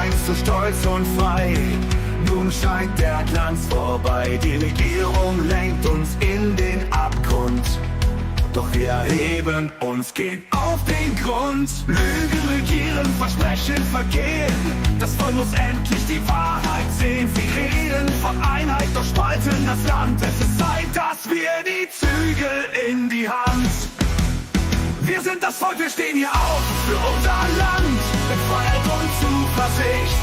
einst so stolz und frei. Nun scheint der Glanz vorbei, die Regierung lenkt uns in den Abgrund. Doch wir erheben uns, gehen auf den Grund. Lügen regieren, Versprechen vergehen. Das Volk muss endlich die Wahrheit sehen. Sie reden von Einheit, doch spalten das Land. Es ist Zeit, dass wir die Zügel in die Hand. Wir sind das Volk, wir stehen hier auf für unser Land. Mit Freiheit und Zuversicht,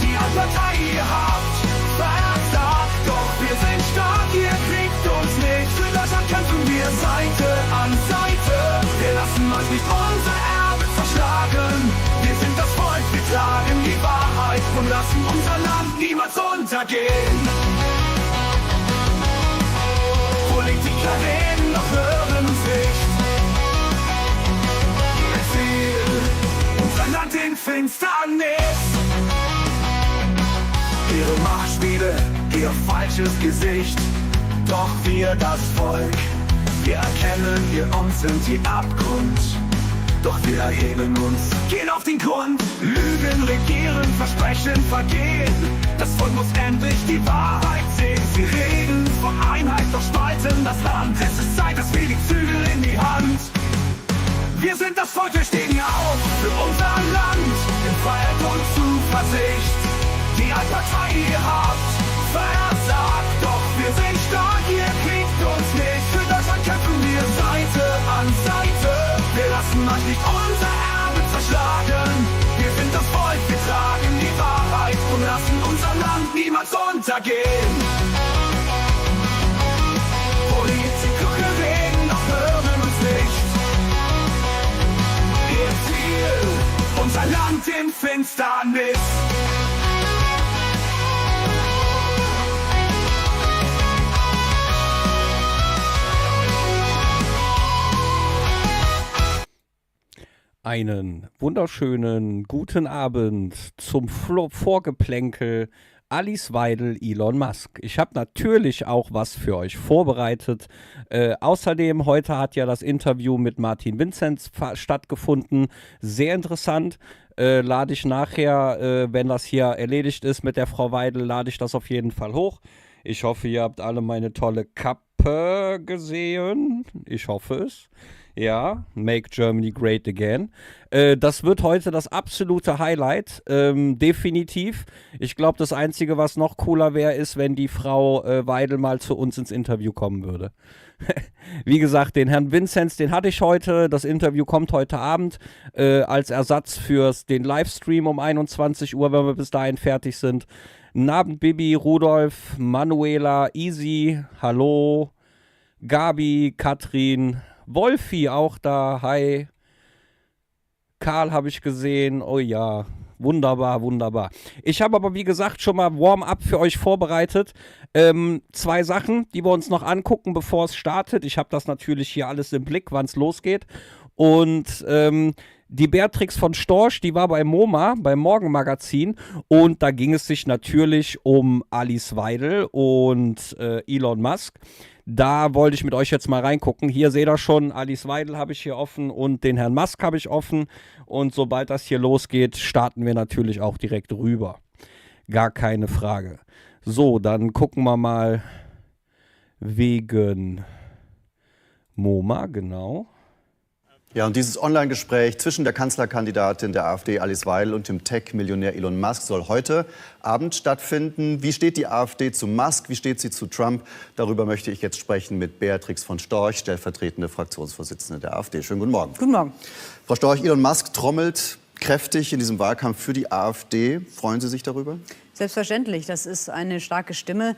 die als Partei ihr habt versagt. Doch wir sind stark, ihr kriegt uns nicht. Für Deutschland kämpfen wir Seite an Seite. Wir lassen euch nicht unser Erbe verschlagen. Wir sind das Volk, wir tragen die Wahrheit und lassen unser Land niemals untergehen. Politiker reden, doch hören uns nicht. Ihr Ziel, unser Land in Finsternis. Ihre Machtspiele, ihr falsches Gesicht. Doch wir, das Volk, wir erkennen, wir uns sind die Abgrund. Doch wir erheben uns, gehen auf den Grund. Lügen regieren, Versprechen vergehen. Das Volk muss endlich die Wahrheit sehen. Sie reden von Einheit, doch spalten das Land. Es ist Zeit, dass wir die Zügel in die Hand. Wir sind das Volk, wir stehen hier auf für unser Land. In Freiheit und Zuversicht, die als Partei ihr habt versagt. Doch wir sind stark, ihr kriegt uns nicht. Für Deutschland kämpfen wir Seite an Seite. Wir lassen euch nicht unser Erbe zerschlagen. Wir sind das Volk, wir tragen die Wahrheit und lassen unser Land niemals untergehen. Politiker reden, doch hören uns nicht. Ihr Ziel, unser Land in Finsternis. Einen wunderschönen guten Abend zum Vorgeplänkel Alice Weidel, Elon Musk. Ich habe natürlich auch was für euch vorbereitet. Außerdem, heute hat ja das Interview mit Martin Vinzenz stattgefunden. Sehr interessant. Lade ich nachher, wenn das hier erledigt ist mit der Frau Weidel, lade ich das auf jeden Fall hoch. Ich hoffe, ihr habt alle meine tolle Kappe gesehen. Ich hoffe es. Ja, Make Germany Great Again. Das wird heute das absolute Highlight, definitiv. Ich glaube, das Einzige, was noch cooler wäre, ist, wenn die Frau Weidel mal zu uns ins Interview kommen würde. Wie gesagt, den Herrn Vinzenz, den hatte ich heute. Das Interview kommt heute Abend als Ersatz für den Livestream um 21 Uhr, wenn wir bis dahin fertig sind. Guten Abend, Bibi, Rudolf, Manuela, Easy, hallo, Gabi, Katrin, Wolfi auch da, hi. Karl habe ich gesehen, oh ja, wunderbar, wunderbar. Ich habe aber, wie gesagt, schon mal Warm-up für euch vorbereitet. 2 Sachen, die wir uns noch angucken, bevor es startet. Ich habe das natürlich hier alles im Blick, wann es losgeht. Und die Beatrix von Storch, die war bei MoMA, beim Morgenmagazin. Und da ging es sich natürlich um Alice Weidel und Elon Musk. Da wollte ich mit euch jetzt mal reingucken. Hier seht ihr schon, Alice Weidel habe ich hier offen und den Herrn Musk habe ich offen. Und sobald das hier losgeht, starten wir natürlich auch direkt rüber. Gar keine Frage. So, dann gucken wir mal wegen MoMA, genau. Ja, und dieses Online-Gespräch zwischen der Kanzlerkandidatin der AfD, Alice Weidel, und dem Tech-Millionär Elon Musk soll heute Abend stattfinden. Wie steht die AfD zu Musk? Wie steht sie zu Trump? Darüber möchte ich jetzt sprechen mit Beatrix von Storch, stellvertretende Fraktionsvorsitzende der AfD. Schönen guten Morgen. Guten Morgen. Frau Storch, Elon Musk trommelt kräftig in diesem Wahlkampf für die AfD. Freuen Sie sich darüber? Selbstverständlich, das ist eine starke Stimme,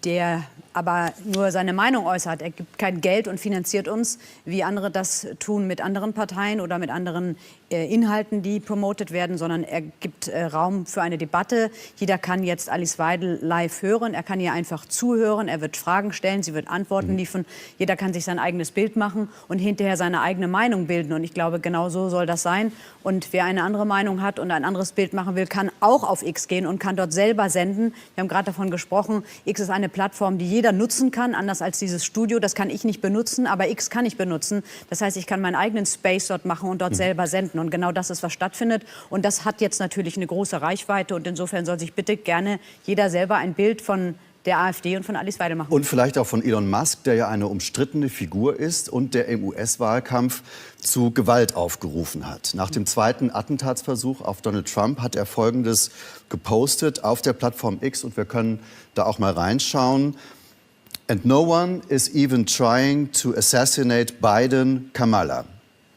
der aber nur seine Meinung äußert. Er gibt kein Geld und finanziert uns, wie andere das tun mit anderen Parteien oder mit anderen Inhalten, die promotet werden, sondern er gibt Raum für eine Debatte. Jeder kann jetzt Alice Weidel live hören, er kann ihr einfach zuhören, er wird Fragen stellen, sie wird Antworten liefern. Jeder kann sich sein eigenes Bild machen und hinterher seine eigene Meinung bilden. Und ich glaube, genau so soll das sein. Und wer eine andere Meinung hat und ein anderes Bild machen will, kann auch auf X gehen und kann dort selber senden. Wir haben gerade davon gesprochen, X ist eine Plattform, die jeder nutzen kann, anders als dieses Studio. Das kann ich nicht benutzen, aber X kann ich benutzen. Das heißt, ich kann meinen eigenen Space dort machen und dort selber senden. Und genau das ist, was stattfindet. Und das hat jetzt natürlich eine große Reichweite. Und insofern soll sich bitte gerne jeder selber ein Bild von der AfD und von Alice Weidel machen. Und vielleicht auch von Elon Musk, der ja eine umstrittene Figur ist und der im US-Wahlkampf zu Gewalt aufgerufen hat. Nach dem zweiten Attentatsversuch auf Donald Trump hat er Folgendes gepostet auf der Plattform X und wir können da auch mal reinschauen. And no one is even trying to assassinate Biden Kamala.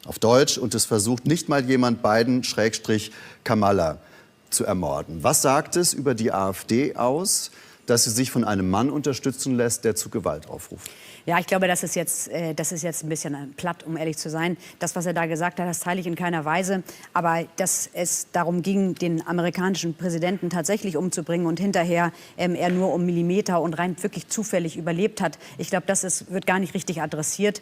Auf Deutsch, und es versucht nicht mal jemand Biden-Kamala zu ermorden. Was sagt es über die AfD aus, dass sie sich von einem Mann unterstützen lässt, der zu Gewalt aufruft? Ja, ich glaube, das ist jetzt ein bisschen platt, um ehrlich zu sein. Das, was er da gesagt hat, das teile ich in keiner Weise. Aber dass es darum ging, den amerikanischen Präsidenten tatsächlich umzubringen und hinterher er nur um Millimeter und rein wirklich zufällig überlebt hat, ich glaube, wird gar nicht richtig adressiert.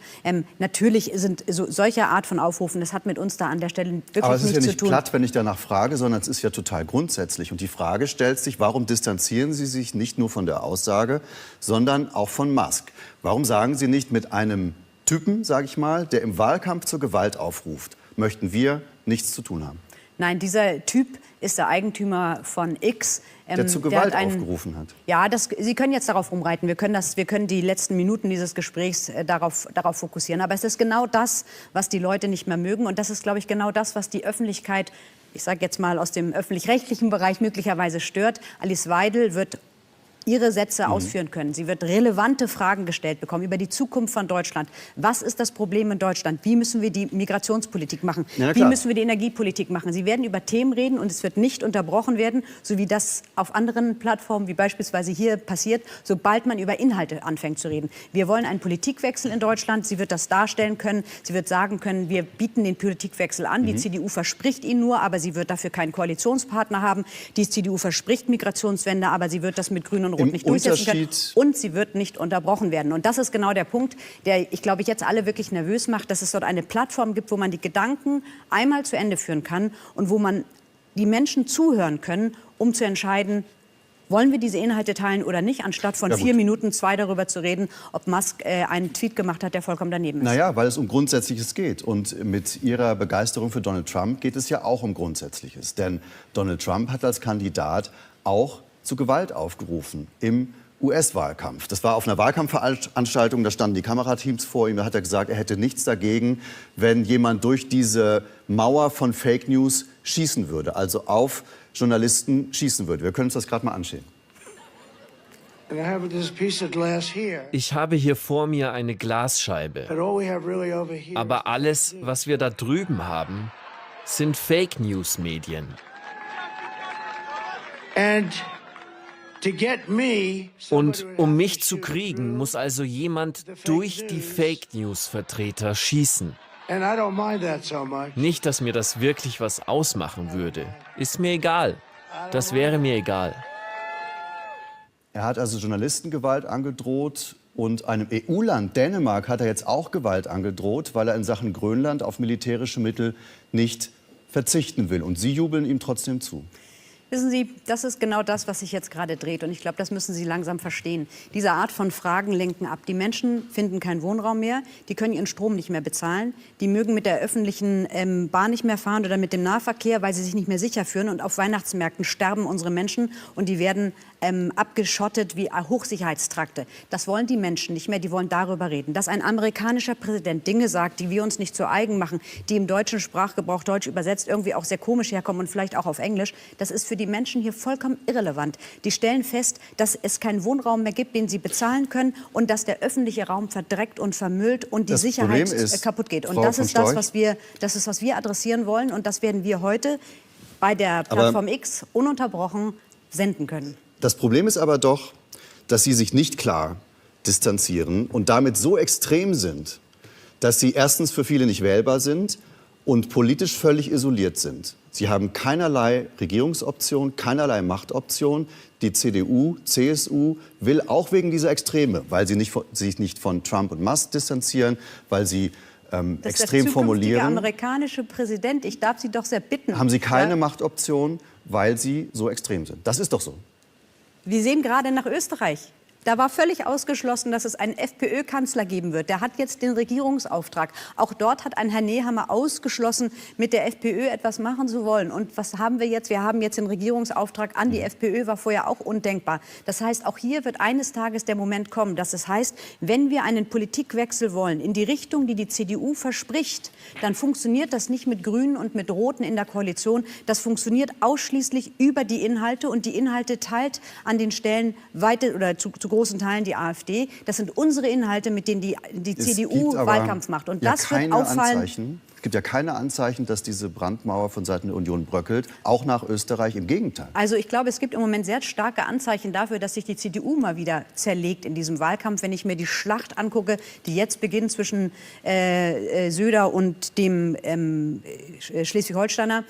Natürlich sind solche Art von Aufrufen, das hat mit uns da an der Stelle wirklich nichts zu tun. Aber es ist ja nicht platt, wenn ich danach frage, sondern es ist ja total grundsätzlich. Und die Frage stellt sich, warum distanzieren Sie sich nicht nur von der Aussage, sondern auch von Musk? Warum sagen Sie nicht mit einem Typen, sage ich mal, der im Wahlkampf zur Gewalt aufruft, möchten wir nichts zu tun haben? Nein, dieser Typ ist der Eigentümer von X. Der zu Gewalt aufgerufen hat. Ja, Sie können jetzt darauf rumreiten. Wir können die letzten Minuten dieses Gesprächs darauf fokussieren. Aber es ist genau das, was die Leute nicht mehr mögen. Und das ist, glaube ich, genau das, was die Öffentlichkeit, ich sage jetzt mal aus dem öffentlich-rechtlichen Bereich, möglicherweise stört. Alice Weidel wird ihre Sätze ausführen können. Sie wird relevante Fragen gestellt bekommen über die Zukunft von Deutschland. Was ist das Problem in Deutschland? Wie müssen wir die Migrationspolitik machen? Ja, wie müssen wir die Energiepolitik machen? Sie werden über Themen reden und es wird nicht unterbrochen werden, so wie das auf anderen Plattformen, wie beispielsweise hier passiert, sobald man über Inhalte anfängt zu reden. Wir wollen einen Politikwechsel in Deutschland. Sie wird das darstellen können. Sie wird sagen können, wir bieten den Politikwechsel an. Die CDU verspricht ihn nur, aber sie wird dafür keinen Koalitionspartner haben. Die CDU verspricht Migrationswende, aber sie wird das mit Grün und Rot nicht durchsetzen können. Und sie wird nicht unterbrochen werden. Und das ist genau der Punkt, der, ich glaube, jetzt alle wirklich nervös macht, dass es dort eine Plattform gibt, wo man die Gedanken einmal zu Ende führen kann und wo man die Menschen zuhören können, um zu entscheiden, wollen wir diese Inhalte teilen oder nicht, anstatt von 4 Minuten 2 darüber zu reden, ob Musk einen Tweet gemacht hat, der vollkommen daneben ist. Naja, weil es um Grundsätzliches geht. Und mit Ihrer Begeisterung für Donald Trump geht es ja auch um Grundsätzliches. Denn Donald Trump hat als Kandidat auch zu Gewalt aufgerufen im US-Wahlkampf. Das war auf einer Wahlkampfveranstaltung, da standen die Kamerateams vor ihm. Da hat er gesagt, er hätte nichts dagegen, wenn jemand durch diese Mauer von Fake News schießen würde, also auf Journalisten schießen würde. Wir können uns das gerade mal ansehen. Ich habe hier vor mir eine Glasscheibe. Aber alles, was wir da drüben haben, sind Fake-News-Medien. Und um mich zu kriegen, muss also jemand durch die Fake-News-Vertreter schießen. Nicht, dass mir das wirklich was ausmachen würde. Ist mir egal. Das wäre mir egal. Er hat also Journalistengewalt angedroht und einem EU-Land, Dänemark, hat er jetzt auch Gewalt angedroht, weil er in Sachen Grönland auf militärische Mittel nicht verzichten will. Und Sie jubeln ihm trotzdem zu. Wissen Sie, das ist genau das, was sich jetzt gerade dreht. Und ich glaube, das müssen Sie langsam verstehen. Diese Art von Fragen lenken ab. Die Menschen finden keinen Wohnraum mehr. Die können ihren Strom nicht mehr bezahlen. Die mögen mit der öffentlichen Bahn nicht mehr fahren oder mit dem Nahverkehr, weil sie sich nicht mehr sicher fühlen. Und auf Weihnachtsmärkten sterben unsere Menschen und die werden abgeschottet wie Hochsicherheitstrakte. Das wollen die Menschen nicht mehr. Die wollen darüber reden. Dass ein amerikanischer Präsident Dinge sagt, die wir uns nicht zu eigen machen, die im deutschen Sprachgebrauch deutsch übersetzt irgendwie auch sehr komisch herkommen und vielleicht auch auf Englisch, das ist für die Menschen hier vollkommen irrelevant. Die stellen fest, dass es keinen Wohnraum mehr gibt, den sie bezahlen können und dass der öffentliche Raum verdreckt und vermüllt und die Sicherheit kaputt geht. Und das ist das, was wir adressieren wollen und das werden wir heute bei der Plattform X ununterbrochen senden können. Das Problem ist aber doch, dass Sie sich nicht klar distanzieren und damit so extrem sind, dass Sie erstens für viele nicht wählbar sind und politisch völlig isoliert sind. Sie haben keinerlei Regierungsoption, keinerlei Machtoption. Die CDU, CSU will auch wegen dieser Extreme, weil sie sich nicht von Trump und Musk distanzieren, weil sie extrem formulieren. Der amerikanische Präsident, ich darf Sie doch sehr bitten. Haben Sie keine Machtoption, weil Sie so extrem sind. Das ist doch so. Wir sehen gerade nach Österreich. Da war völlig ausgeschlossen, dass es einen FPÖ-Kanzler geben wird. Der hat jetzt den Regierungsauftrag. Auch dort hat ein Herr Nehammer ausgeschlossen, mit der FPÖ etwas machen zu wollen. Und was haben wir jetzt? Wir haben jetzt den Regierungsauftrag an die FPÖ, war vorher auch undenkbar. Das heißt, auch hier wird eines Tages der Moment kommen, dass es heißt, wenn wir einen Politikwechsel wollen, in die Richtung, die die CDU verspricht, dann funktioniert das nicht mit Grünen und mit Roten in der Koalition. Das funktioniert ausschließlich über die Inhalte. Und die Inhalte teilt an den Stellen weiter oder zu großen Teilen die AfD. Das sind unsere Inhalte, mit denen die CDU Wahlkampf macht. Und das wird auffallen. Es gibt ja keine Anzeichen, dass diese Brandmauer von Seiten der Union bröckelt, auch nach Österreich. Im Gegenteil. Also ich glaube, es gibt im Moment sehr starke Anzeichen dafür, dass sich die CDU mal wieder zerlegt in diesem Wahlkampf. Wenn ich mir die Schlacht angucke, die jetzt beginnt zwischen Söder und dem Schleswig-Holsteiner,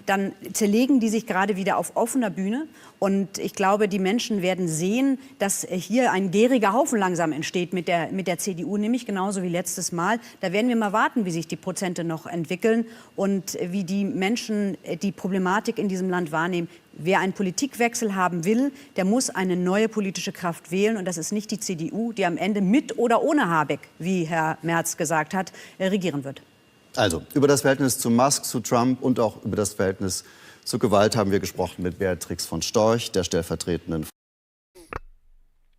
dann zerlegen die sich gerade wieder auf offener Bühne. Und ich glaube, die Menschen werden sehen, dass hier ein gäriger Haufen langsam entsteht mit der CDU, nämlich genauso wie letztes Mal. Da werden wir mal warten, wie sich die Prozente noch entwickeln und wie die Menschen die Problematik in diesem Land wahrnehmen. Wer einen Politikwechsel haben will, der muss eine neue politische Kraft wählen. Und das ist nicht die CDU, die am Ende mit oder ohne Habeck, wie Herr Merz gesagt hat, regieren wird. Also, über das Verhältnis zu Musk, zu Trump und auch über das Verhältnis zur Gewalt haben wir gesprochen mit Beatrix von Storch, der stellvertretenden.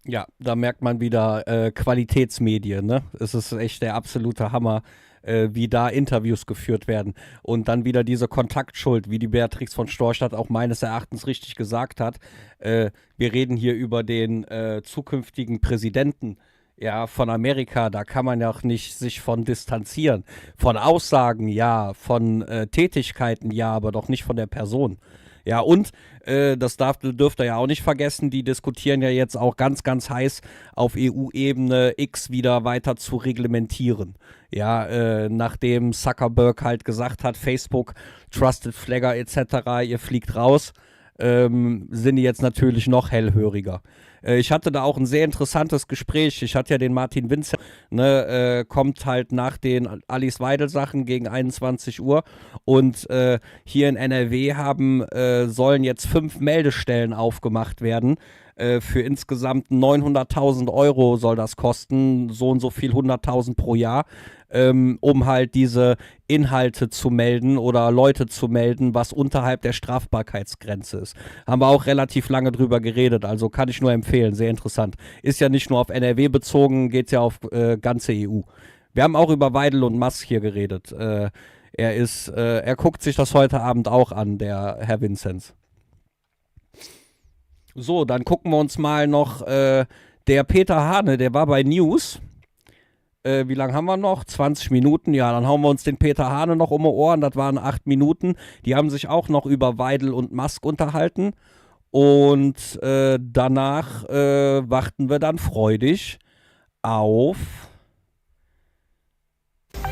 Ja, da merkt man wieder Qualitätsmedien, ne? Es ist echt der absolute Hammer, wie da Interviews geführt werden. Und dann wieder diese Kontaktschuld, wie die Beatrix von Storch auch meines Erachtens richtig gesagt hat. Wir reden hier über den zukünftigen Präsidenten. Ja, von Amerika, da kann man ja auch nicht sich von distanzieren. Von Aussagen ja, von Tätigkeiten ja, aber doch nicht von der Person. Ja, und das dürft ihr ja auch nicht vergessen, die diskutieren ja jetzt auch ganz, ganz heiß auf EU-Ebene X wieder weiter zu reglementieren. Ja, nachdem Zuckerberg halt gesagt hat, Facebook, Trusted Flagger etc., ihr fliegt raus, sind die jetzt natürlich noch hellhöriger. Ich hatte da auch ein sehr interessantes Gespräch. Ich hatte ja den Martin Winzer, kommt halt nach den Alice Weidel-Sachen gegen 21 Uhr. Und hier in NRW sollen jetzt 5 Meldestellen aufgemacht werden. Für insgesamt 900.000 Euro soll das kosten, so und so viel 100.000 pro Jahr, um halt diese Inhalte zu melden oder Leute zu melden, was unterhalb der Strafbarkeitsgrenze ist. Haben wir auch relativ lange drüber geredet, also kann ich nur empfehlen, sehr interessant. Ist ja nicht nur auf NRW bezogen, geht ja auf ganze EU. Wir haben auch über Weidel und Musk hier geredet. Er guckt sich das heute Abend auch an, der Herr Vinzenz. So, dann gucken wir uns mal noch der Peter Hahne, der war bei News. Wie lange haben wir noch? 20 Minuten. Ja, dann hauen wir uns den Peter Hahne noch um die Ohren. Das waren 8 Minuten. Die haben sich auch noch über Weidel und Musk unterhalten. Und danach warten wir dann freudig auf...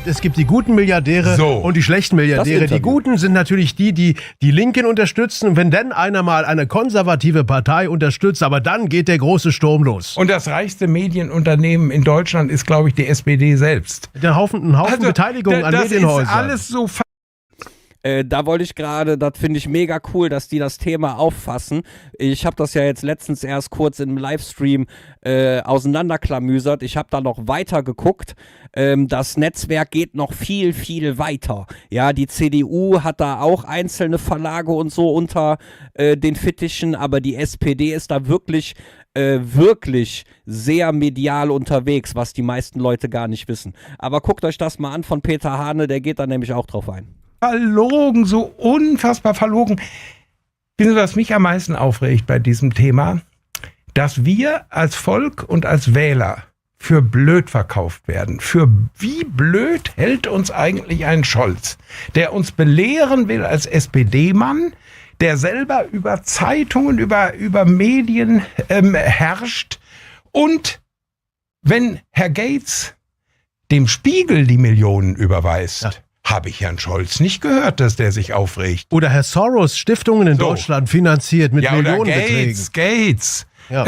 Es gibt die guten Milliardäre und die schlechten Milliardäre. Die guten sind natürlich die Linken unterstützen. Und wenn dann einer mal eine konservative Partei unterstützt, aber dann geht der große Sturm los. Und das reichste Medienunternehmen in Deutschland ist, glaube ich, die SPD selbst. Ein Haufen Beteiligung an Medienhäusern. Das ist alles so. Da wollte ich gerade, das finde ich mega cool, dass die das Thema auffassen. Ich habe das ja jetzt letztens erst kurz im Livestream auseinanderklamüsert. Ich habe da noch weiter geguckt. Das Netzwerk geht noch viel, viel weiter. Ja, die CDU hat da auch einzelne Verlage und so unter den Fittichen, aber die SPD ist da wirklich sehr medial unterwegs, was die meisten Leute gar nicht wissen. Aber guckt euch das mal an von Peter Hahne, der geht da nämlich auch drauf ein. Verlogen, so unfassbar verlogen. Wissen Sie, was mich am meisten aufregt bei diesem Thema? Dass wir als Volk und als Wähler für blöd verkauft werden. Für wie blöd hält uns eigentlich ein Scholz, der uns belehren will als SPD-Mann, der selber über Zeitungen, über Medien herrscht. Und wenn Herr Gates dem Spiegel die Millionen überweist, ja, habe ich Herrn Scholz nicht gehört, dass der sich aufregt. Oder Herr Soros Stiftungen in Deutschland finanziert mit Millionenbeträgen. Gates. Ja.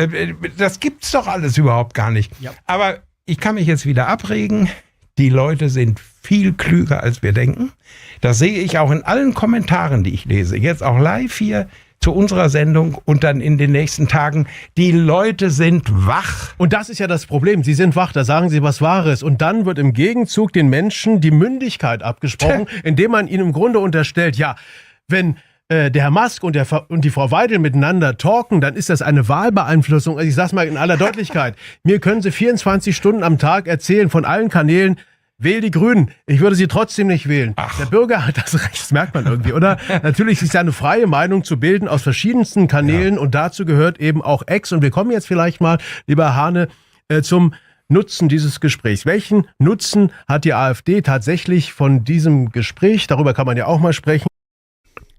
Das gibt's doch alles überhaupt gar nicht. Ja. Aber ich kann mich jetzt wieder abregen. Die Leute sind viel klüger, als wir denken. Das sehe ich auch in allen Kommentaren, die ich lese. Jetzt auch live hier zu unserer Sendung und dann in den nächsten Tagen. Die Leute sind wach. Und das ist ja das Problem. Sie sind wach, da sagen sie was Wahres. Und dann wird im Gegenzug den Menschen die Mündigkeit abgesprochen, indem man ihnen im Grunde unterstellt, ja, wenn der Herr Musk und die Frau Weidel miteinander talken, dann ist das eine Wahlbeeinflussung. Also ich sag's mal in aller Deutlichkeit. Mir können Sie 24 Stunden am Tag erzählen von allen Kanälen, wähl die Grünen. Ich würde sie trotzdem nicht wählen. Der Bürger hat das Recht, das merkt man irgendwie, oder? Natürlich ist ja eine freie Meinung zu bilden aus verschiedensten Kanälen und dazu gehört eben auch X. Und wir kommen jetzt vielleicht mal, lieber Hahne, zum Nutzen dieses Gesprächs. Welchen Nutzen hat die AfD tatsächlich von diesem Gespräch? Darüber kann man ja auch mal sprechen.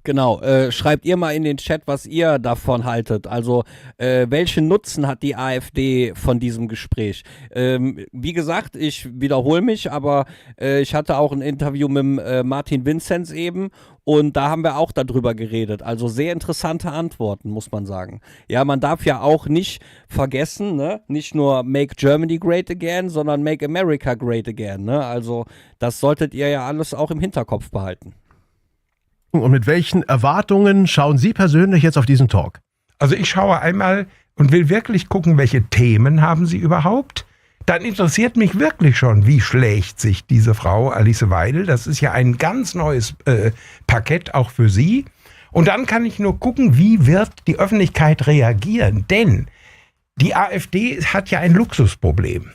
Genau, schreibt ihr mal in den Chat, was ihr davon haltet. Also, welchen Nutzen hat die AfD von diesem Gespräch? Wie gesagt, ich wiederhole mich, aber ich hatte auch ein Interview mit Martin Vinzenz eben und da haben wir auch darüber geredet. Also sehr interessante Antworten, muss man sagen. Ja, man darf ja auch nicht vergessen, ne? Nicht nur Make Germany Great Again, sondern Make America Great Again. Ne? Also, das solltet ihr ja alles auch im Hinterkopf behalten. Und mit welchen Erwartungen schauen Sie persönlich jetzt auf diesen Talk? Also ich schaue einmal und will wirklich gucken, welche Themen haben Sie überhaupt. Dann interessiert mich wirklich schon, wie schlägt sich diese Frau Alice Weidel. Das ist ja ein ganz neues Parkett auch für Sie. Und dann kann ich nur gucken, wie wird die Öffentlichkeit reagieren. Denn die AfD hat ja ein Luxusproblem.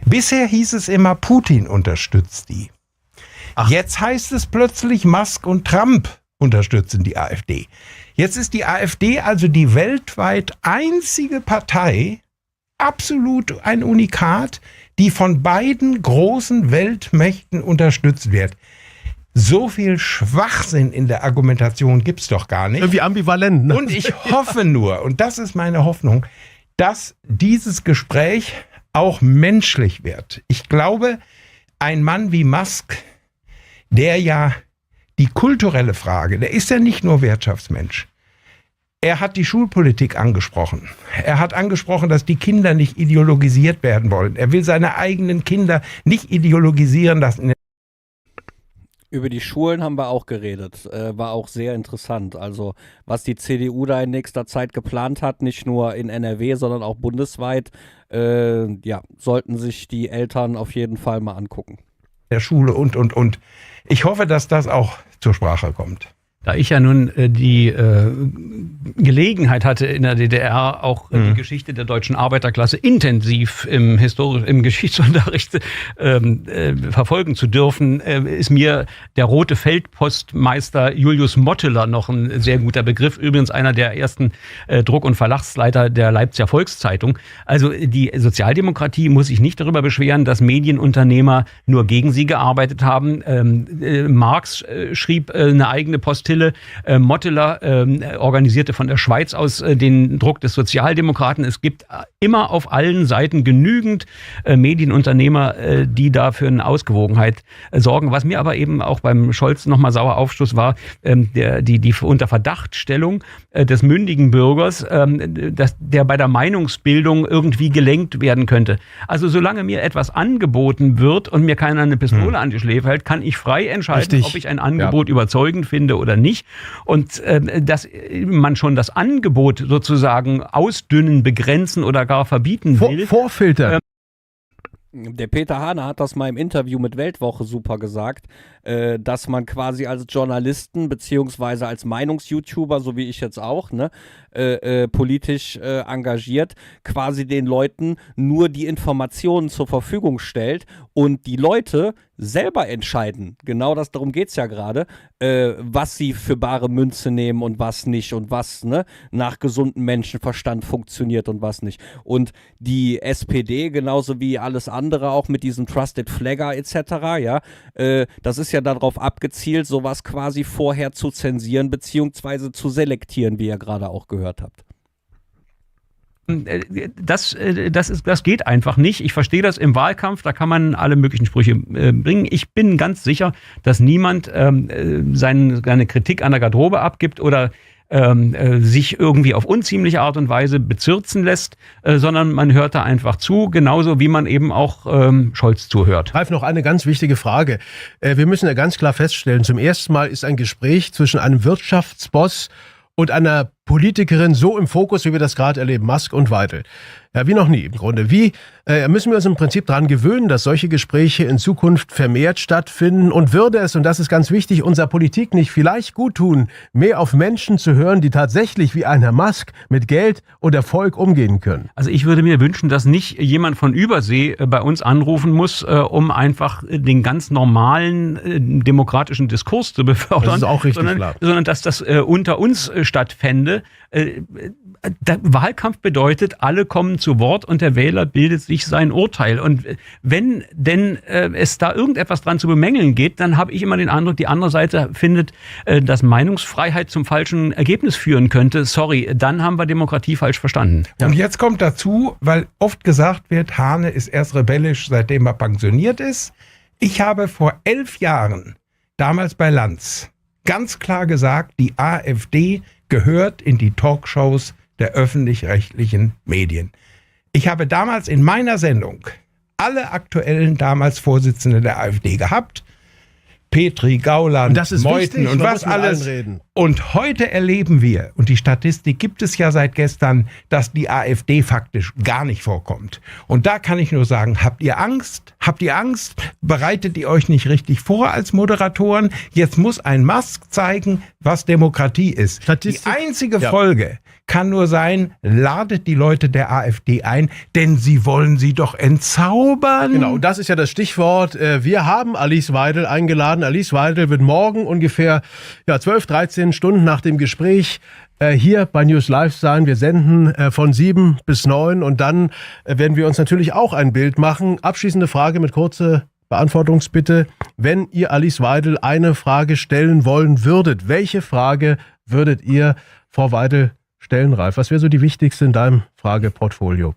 Bisher hieß es immer, Putin unterstützt die. Jetzt heißt es plötzlich, Musk und Trump unterstützen die AfD. Jetzt ist die AfD also die weltweit einzige Partei, absolut ein Unikat, die von beiden großen Weltmächten unterstützt wird. So viel Schwachsinn in der Argumentation gibt's doch gar nicht. Irgendwie ambivalent, ne? Und ich hoffe nur, und das ist meine Hoffnung, dass dieses Gespräch auch menschlich wird. Ich glaube, ein Mann wie Musk, der ja die kulturelle Frage, der ist ja nicht nur Wirtschaftsmensch. Er hat die Schulpolitik angesprochen. Er hat angesprochen, dass die Kinder nicht ideologisiert werden wollen. Er will seine eigenen Kinder nicht ideologisieren lassen. Über die Schulen haben wir auch geredet, war auch sehr interessant. Also was die CDU da in nächster Zeit geplant hat, nicht nur in NRW, sondern auch bundesweit, sollten sich die Eltern auf jeden Fall mal angucken. Der Schule und. Ich hoffe, dass das auch zur Sprache kommt. Da ich ja nun die Gelegenheit hatte, in der DDR auch die Geschichte der deutschen Arbeiterklasse intensiv im Geschichtsunterricht verfolgen zu dürfen, ist mir der rote Feldpostmeister Julius Motteler noch ein sehr guter Begriff. Übrigens einer der ersten Druck- und Verlagsleiter der Leipziger Volkszeitung. Also die Sozialdemokratie muss sich nicht darüber beschweren, dass Medienunternehmer nur gegen sie gearbeitet haben. Marx schrieb eine eigene Postille. Motteler organisierte von der Schweiz aus den Druck des Sozialdemokraten. Es gibt immer auf allen Seiten genügend Medienunternehmer, die da für eine Ausgewogenheit sorgen. Was mir aber eben auch beim Scholz nochmal sauer aufstoß, war die Unterverdachtstellung des mündigen Bürgers, dass der bei der Meinungsbildung irgendwie gelenkt werden könnte. Also solange mir etwas angeboten wird und mir keiner eine Pistole an die Schläfe hält, kann ich frei entscheiden, ob ich ein Angebot überzeugend finde oder nicht. Und dass man schon das Angebot sozusagen ausdünnen, begrenzen oder gar verbieten will. Vorfiltern. Der Peter Hahne hat das mal im Interview mit Weltwoche super gesagt, dass man quasi als Journalisten beziehungsweise als Meinungs-YouTuber, so wie ich jetzt auch, ne, politisch engagiert, quasi den Leuten nur die Informationen zur Verfügung stellt und die Leute selber entscheiden, genau darum geht es ja gerade, was sie für bare Münze nehmen und was nicht und was nach gesundem Menschenverstand funktioniert und was nicht. Und die SPD, genauso wie alles andere, auch mit diesem Trusted Flagger etc., ja, das ist ja darauf abgezielt, sowas quasi vorher zu zensieren beziehungsweise zu selektieren, wie ihr gerade auch gehört habt. Das geht einfach nicht. Ich verstehe das im Wahlkampf, da kann man alle möglichen Sprüche bringen. Ich bin ganz sicher, dass niemand seine Kritik an der Garderobe abgibt oder sich irgendwie auf unziemliche Art und Weise bezirzen lässt, sondern man hört da einfach zu, genauso wie man eben auch Scholz zuhört. Ralf, noch eine ganz wichtige Frage. Wir müssen ja ganz klar feststellen, zum ersten Mal ist ein Gespräch zwischen einem Wirtschaftsboss und einer Politikerin so im Fokus, wie wir das gerade erleben, Musk und Weidel. Ja, wie noch nie im Grunde. Wie müssen wir uns im Prinzip daran gewöhnen, dass solche Gespräche in Zukunft vermehrt stattfinden? Und würde es, und das ist ganz wichtig, unserer Politik nicht vielleicht gut tun, mehr auf Menschen zu hören, die tatsächlich wie ein Herr Musk mit Geld und Erfolg umgehen können? Also ich würde mir wünschen, dass nicht jemand von Übersee bei uns anrufen muss, um einfach den ganz normalen demokratischen Diskurs zu befördern. Das ist auch richtig klar. Sondern dass das unter uns stattfände. Der Wahlkampf bedeutet, alle kommen zu Wort und der Wähler bildet sich sein Urteil. Und wenn denn es da irgendetwas dran zu bemängeln geht, dann habe ich immer den Eindruck, die andere Seite findet, dass Meinungsfreiheit zum falschen Ergebnis führen könnte. Sorry, dann haben wir Demokratie falsch verstanden. Ja. Und jetzt kommt dazu, weil oft gesagt wird, Hahne ist erst rebellisch, seitdem er pensioniert ist. Ich habe vor 11 Jahren, damals bei Lanz, ganz klar gesagt, die AfD gehört in die Talkshows der öffentlich-rechtlichen Medien. Ich habe damals in meiner Sendung alle aktuellen damals Vorsitzenden der AfD gehabt. Petri, Gauland, Meuthen und was alles. Und heute erleben wir, und die Statistik gibt es ja seit gestern, dass die AfD faktisch gar nicht vorkommt. Und da kann ich nur sagen, habt ihr Angst? Habt ihr Angst? Bereitet ihr euch nicht richtig vor als Moderatoren? Jetzt muss ein Musk zeigen, was Demokratie ist. Die einzige Folge kann nur sein, ladet die Leute der AfD ein, denn sie wollen sie doch entzaubern. Genau, das ist ja das Stichwort. Wir haben Alice Weidel eingeladen. Alice Weidel wird morgen ungefähr 12, 13 Stunden nach dem Gespräch hier bei News Live sein. Wir senden von 7 bis 9 und dann werden wir uns natürlich auch ein Bild machen. Abschließende Frage mit kurzer Beantwortungsbitte. Wenn ihr Alice Weidel eine Frage stellen wollen würdet, welche Frage würdet ihr Frau Weidel stellen, Ralf? Was wäre so die wichtigste in deinem Frageportfolio?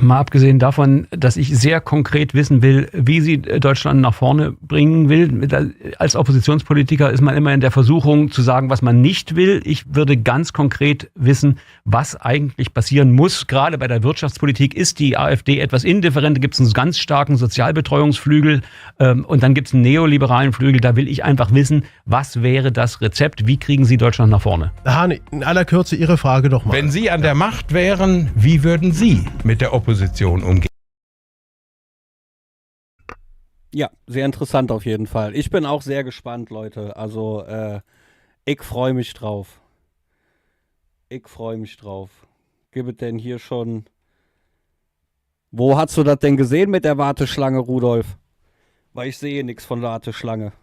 Mal abgesehen davon, dass ich sehr konkret wissen will, wie sie Deutschland nach vorne bringen will. Als Oppositionspolitiker ist man immer in der Versuchung zu sagen, was man nicht will. Ich würde ganz konkret wissen, was eigentlich passieren muss. Gerade bei der Wirtschaftspolitik ist die AfD etwas indifferent. Da gibt es einen ganz starken Sozialbetreuungsflügel und dann gibt es einen neoliberalen Flügel. Da will ich einfach wissen, was wäre das Rezept? Wie kriegen Sie Deutschland nach vorne? Hahne, in aller Kürze Ihre Frage doch mal. Wenn Sie an der Macht wären, wie würden Sie mit der Opposition umgehen? Ja, sehr interessant auf jeden Fall. Ich bin auch sehr gespannt, Leute. Also, ich freue mich drauf. Gibt es denn hier schon... Wo hast du das denn gesehen mit der Warteschlange, Rudolf? Weil ich sehe nichts von Warteschlange.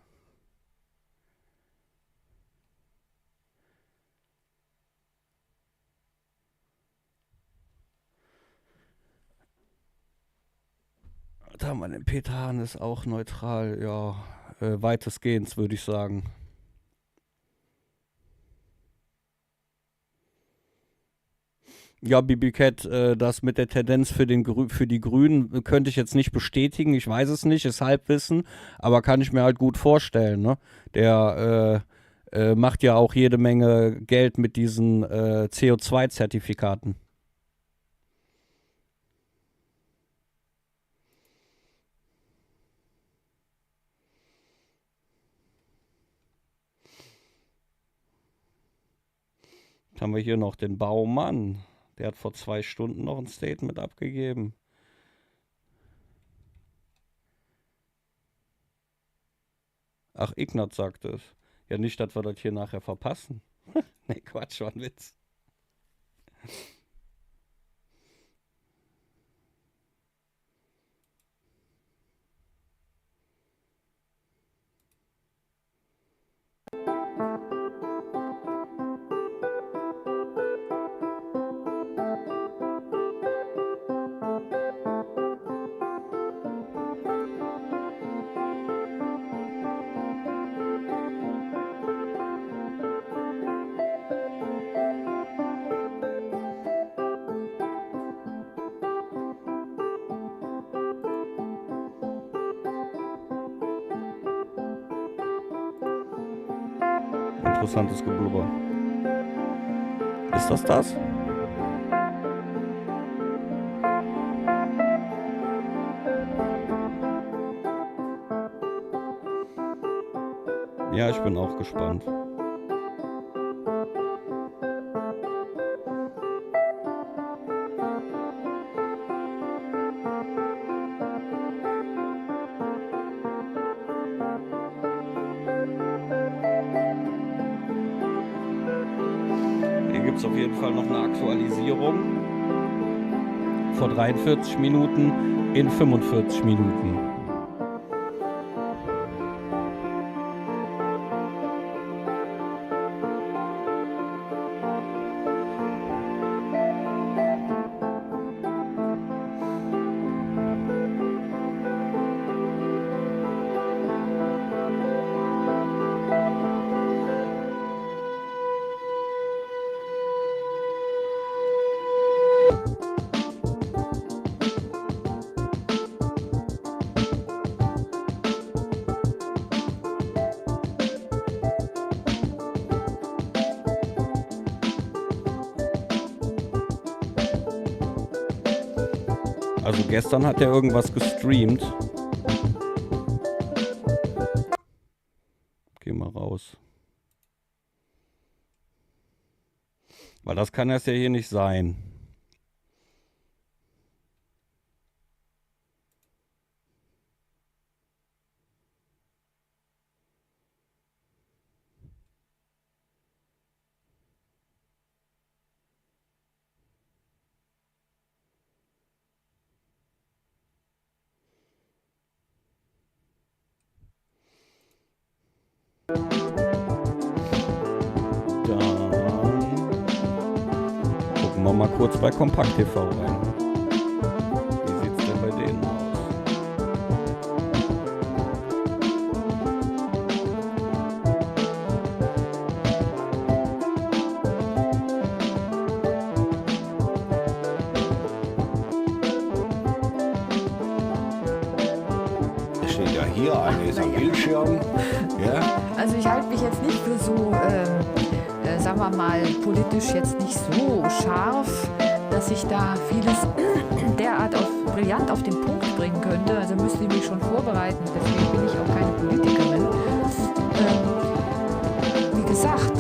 Da haben wir den Peter Hahn ist auch neutral, ja, weitestgehend würde ich sagen. Ja, Bibi Cat, das mit der Tendenz für die Grünen könnte ich jetzt nicht bestätigen, ich weiß es nicht, ist Halbwissen, aber kann ich mir halt gut vorstellen, ne? Der macht ja auch jede Menge Geld mit diesen CO2-Zertifikaten. Haben wir hier noch den Baumann. Der hat vor 2 Stunden noch ein Statement abgegeben. Ach, Ignaz sagt es. Ja, nicht, dass wir das hier nachher verpassen. Ne, Quatsch, war ein Witz. Interessantes Geblubber. Ist das das? Ja, ich bin auch gespannt. Hier gibt es auf jeden Fall noch eine Aktualisierung. Vor 43 Minuten in 45 Minuten. Also gestern hat er irgendwas gestreamt. Geh mal raus. Weil das kann das ja hier nicht sein. Gucken wir mal kurz bei Kompakt TV rein. Wie sieht's denn bei denen aus? Steht ja hier, eine ist am Bildschirm. Ja. Also ich halte mich jetzt nicht für so, sagen wir mal, politisch jetzt nicht so scharf, dass ich da vieles derart brillant auf den Punkt bringen könnte. Also müsste ich mich schon vorbereiten, deswegen bin ich auch keine Politikerin. Wie gesagt,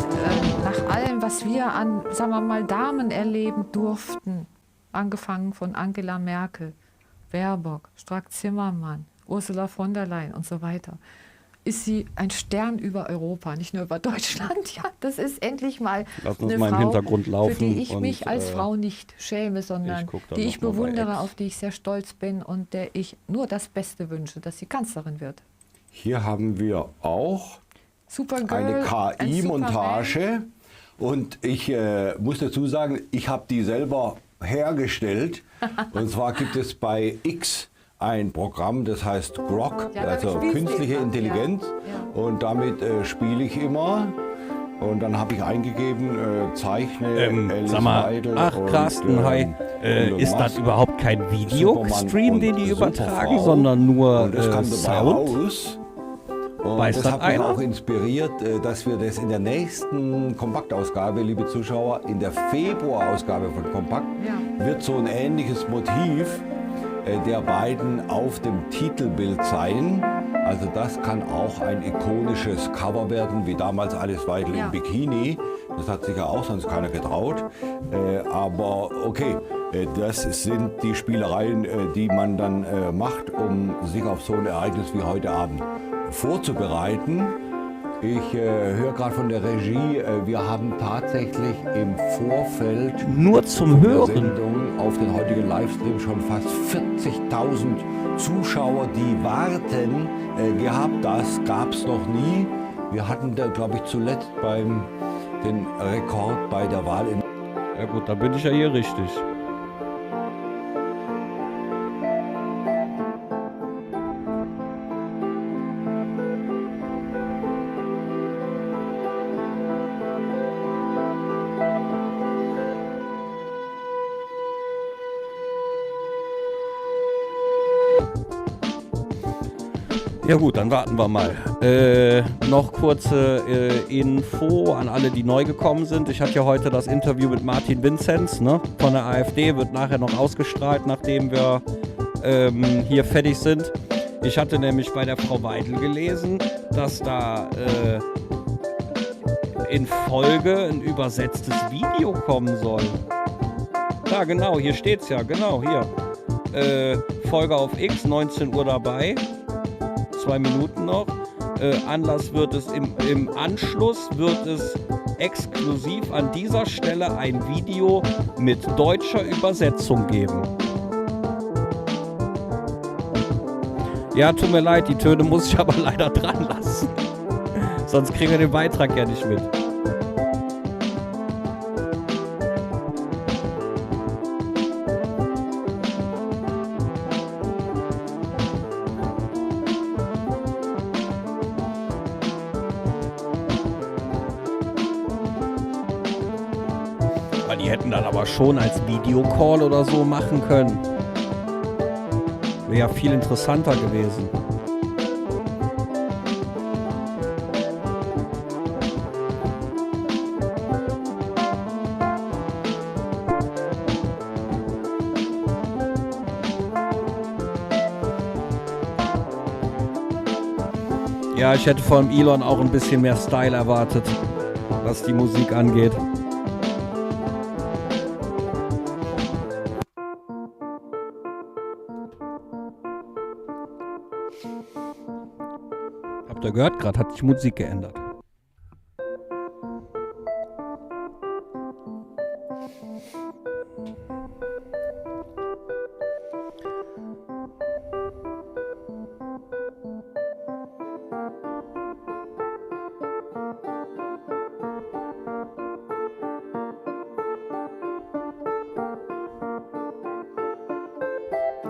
nach allem, was wir an, sagen wir mal, Damen erleben durften, angefangen von Angela Merkel, Baerbock, Strack-Zimmermann, Ursula von der Leyen und so weiter, ist sie ein Stern über Europa, nicht nur über Deutschland. Ja, das ist endlich mal eine Frau, für die ich mich als Frau nicht schäme, sondern die ich bewundere, auf die ich sehr stolz bin und der ich nur das Beste wünsche, dass sie Kanzlerin wird. Hier haben wir auch eine KI-Montage und ich muss dazu sagen, ich habe die selber hergestellt. Und zwar gibt es bei X ein Programm, das heißt Grok, Ja, also künstliche Intelligenz. Ja. Und damit spiele ich immer. Und dann habe ich eingegeben, zeichne Sag mal, Weidel ach Carsten, hi, ist das überhaupt kein Videostream, den die übertragen, sondern nur Sound? Raus. Und Weiß das das hat mich einer? auch inspiriert, dass wir das in der nächsten Kompaktausgabe, liebe Zuschauer, in der Februarausgabe von Kompakt, wird so ein ähnliches Motiv der beiden auf dem Titelbild sein. Also das kann auch ein ikonisches Cover werden, wie damals Alice Weidel im Bikini. Das hat sich ja auch sonst keiner getraut. Aber okay, das sind die Spielereien, die man dann macht, um sich auf so ein Ereignis wie heute Abend vorzubereiten. Ich höre gerade von der Regie, wir haben tatsächlich im Vorfeld nur zum der Hören Sendung auf den heutigen Livestream schon fast 40.000 Zuschauer, die warten gehabt. Das gab es noch nie. Wir hatten da, glaube ich, zuletzt den Rekord bei der Wahl in... Ja gut, da bin ich ja hier richtig. Ja gut, dann warten wir mal. Noch kurze Info an alle, die neu gekommen sind. Ich hatte ja heute das Interview mit Martin Vinzenz, ne, von der AfD, wird nachher noch ausgestrahlt, nachdem wir hier fertig sind. Ich hatte nämlich bei der Frau Weidel gelesen, dass da in Folge ein übersetztes Video kommen soll. Ja, genau, hier steht's ja, genau, hier. Folge auf X, 19 Uhr dabei. 2 Minuten noch. Anlass wird es im Anschluss wird es exklusiv an dieser Stelle ein Video mit deutscher Übersetzung geben. Ja, tut mir leid, die Töne muss ich aber leider dran lassen. Sonst kriegen wir den Beitrag ja nicht mit. Die hätten dann aber schon als Videocall oder so machen können. Wäre ja viel interessanter gewesen. Ja, ich hätte von Elon auch ein bisschen mehr Style erwartet, was die Musik angeht. Habt ihr gehört? Gerade hat sich Musik geändert.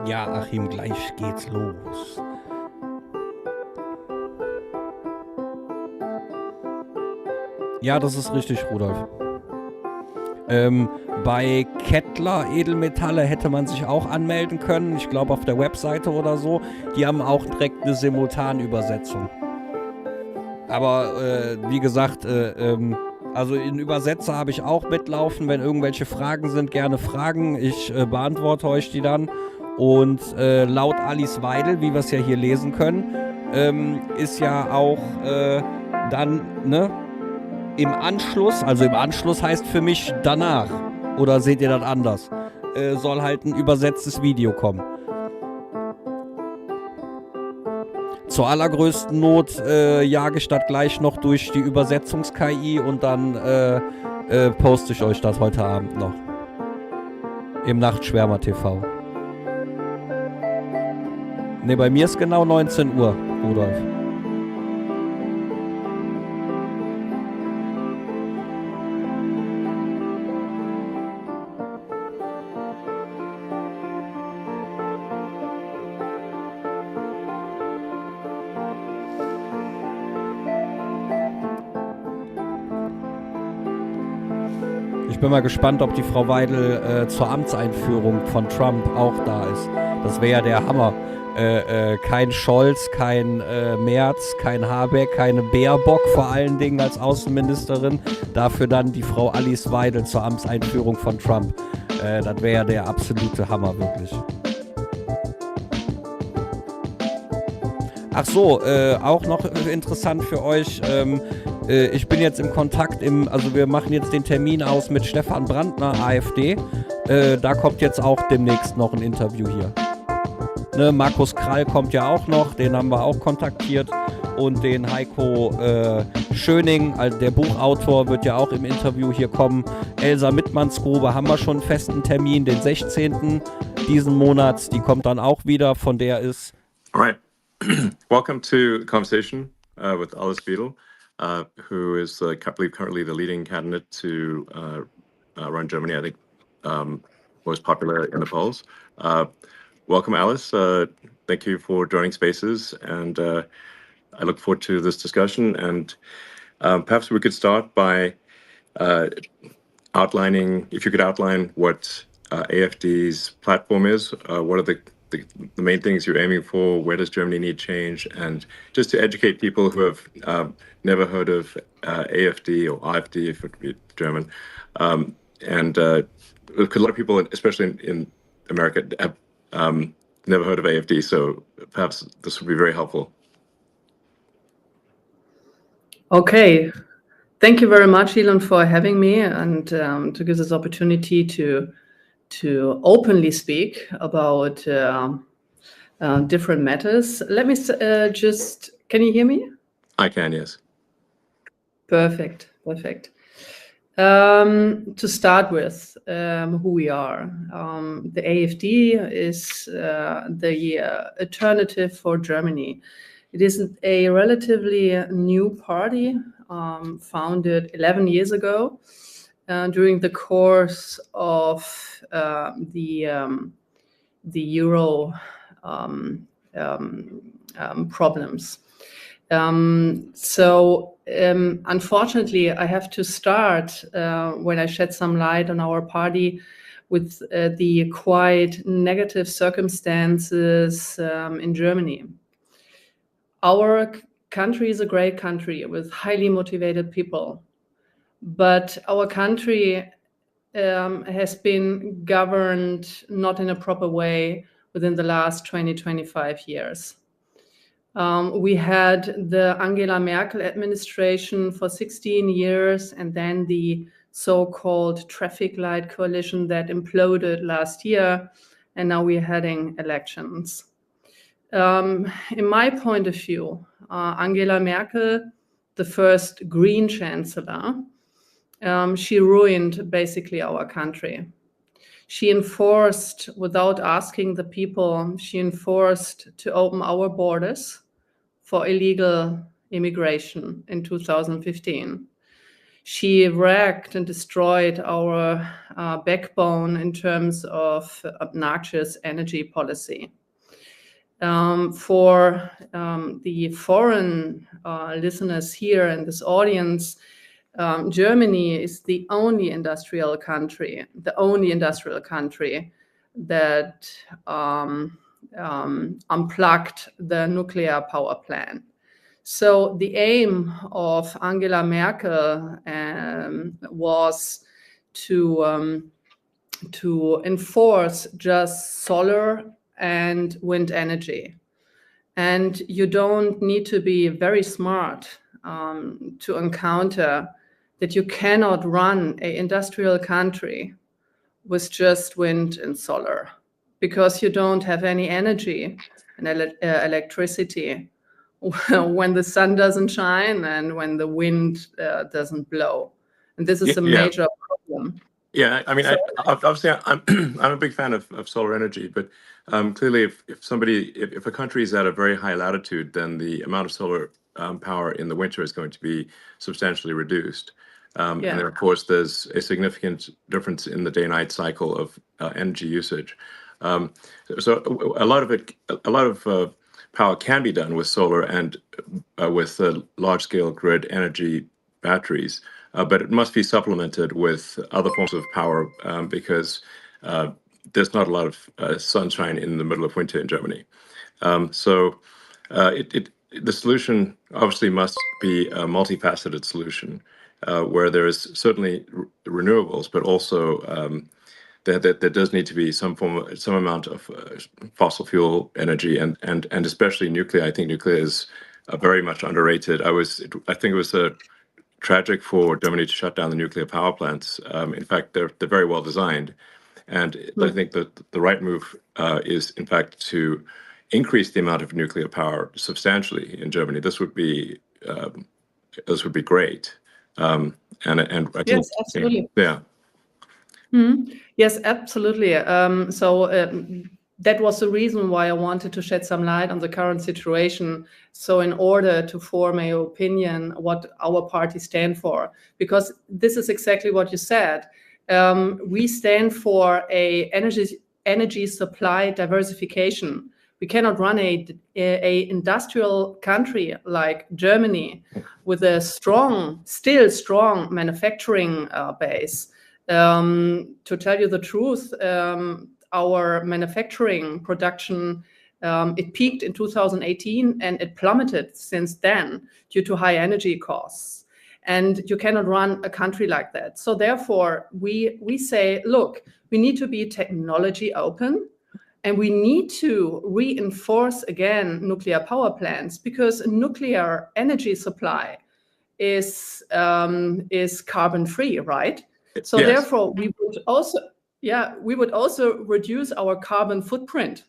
Ja, Achim, gleich geht's los. Ja, das ist richtig, Rudolf. Bei Kettler Edelmetalle hätte man sich auch anmelden können. Ich glaube auf der Webseite oder so. Die haben auch direkt eine Simultanübersetzung. Aber wie gesagt, also in Übersetzer habe ich auch mitlaufen. Wenn irgendwelche Fragen sind, gerne Fragen. Ich beantworte euch die dann. Und laut Alice Weidel, wie wir es ja hier lesen können, ist ja auch dann, ne? Im Anschluss, also im Anschluss heißt für mich danach, oder seht ihr das anders, soll halt ein übersetztes Video kommen. Zur allergrößten Not jage ich das gleich noch durch die Übersetzungs-KI und dann poste ich euch das heute Abend noch. Im Nachtschwärmer TV. Ne, bei mir ist genau 19 Uhr, Rudolf. Ich bin mal gespannt, ob die Frau Weidel zur Amtseinführung von Trump auch da ist. Das wäre ja der Hammer. Kein Scholz, kein Merz, kein Habeck, keine Baerbock vor allen Dingen als Außenministerin. Dafür dann die Frau Alice Weidel zur Amtseinführung von Trump. Das wäre ja der absolute Hammer, wirklich. Ach so, auch noch interessant für euch. Ich bin jetzt im Kontakt, also wir machen jetzt den Termin aus mit Stefan Brandner, AfD. Da kommt jetzt auch demnächst noch ein Interview hier. Ne, Markus Krall kommt ja auch noch, den haben wir auch kontaktiert. Und den Heiko Schöning, also der Buchautor, wird ja auch im Interview hier kommen. Elsa Mittmannsgrube haben wir schon einen festen Termin, den 16. diesen Monats. Die kommt dann auch wieder, von der ist... All right. Welcome to the conversation with Alice Weidel, who is, I believe, currently the leading candidate to run Germany, I think, most popular in the polls. Welcome, Alice. Thank you for joining Spaces, and I look forward to this discussion. And perhaps we could start by outlining, if you could outline what AfD's platform is, what are the the main things you're aiming for. Where does Germany need change? And just to educate people who have never heard of AfD or AfD, if it would be German, because a lot of people, especially in America, have never heard of AfD. So perhaps this would be very helpful. Okay. Thank you very much, Elon, for having me and to give this opportunity to openly speak about different matters. Let me just, can you hear me? I can, yes. Perfect. To start with, who we are. The AfD is the alternative for Germany. It is a relatively new party, founded 11 years ago during the course of the Euro problems. Unfortunately, I have to start when I shed some light on our party with the quite negative circumstances in Germany. Our country is a great country with highly motivated people, but our country has been governed not in a proper way within the last 20-25 years. We had the Angela Merkel administration for 16 years, and then the so-called traffic light coalition that imploded last year, and now we're heading elections. In my point of view, Angela Merkel, the first Green Chancellor, she ruined basically our country. She enforced, without asking the people, she enforced to open our borders for illegal immigration in 2015. She wrecked and destroyed our backbone in terms of obnoxious energy policy. For the foreign listeners here in this audience, Germany is the only industrial country that unplugged the nuclear power plant. So the aim of Angela Merkel was to enforce just solar and wind energy. And you don't need to be very smart to encounter that you cannot run an industrial country with just wind and solar, because you don't have any energy and electricity when the sun doesn't shine and when the wind doesn't blow. And this is a major problem. Yeah, I mean, obviously, I'm a big fan of solar energy, but clearly, if a country is at a very high latitude, then the amount of solar power in the winter is going to be substantially reduced. And then, of course, there's a significant difference in the day-night cycle of energy usage. So a lot of power can be done with solar and with large-scale grid energy batteries. But it must be supplemented with other forms of power because there's not a lot of sunshine in the middle of winter in Germany. So the solution obviously must be a multifaceted solution where there is certainly renewables, but also there does need to be some amount of fossil fuel energy and especially nuclear. I think nuclear is very much underrated. I think it was tragic for Germany to shut down the nuclear power plants. In fact, they're very well designed, and I think that the right move is, in fact, to increase the amount of nuclear power substantially in Germany. This would be great. And I think, yes, absolutely. Yeah. Mm-hmm. Yes, absolutely. That was the reason why I wanted to shed some light on the current situation. So in order to form an opinion what our party stand for, because this is exactly what you said. We stand for a energy supply diversification. We cannot run a industrial country like Germany with a still strong manufacturing base. To tell you the truth, our manufacturing production, it peaked in 2018 and it plummeted since then due to high energy costs. And you cannot run a country like that. So therefore, we say, look, we need to be technology open, and we need to reinforce again nuclear power plants, because nuclear energy supply is carbon free, right? So Yes. therefore, we would also reduce our carbon footprint,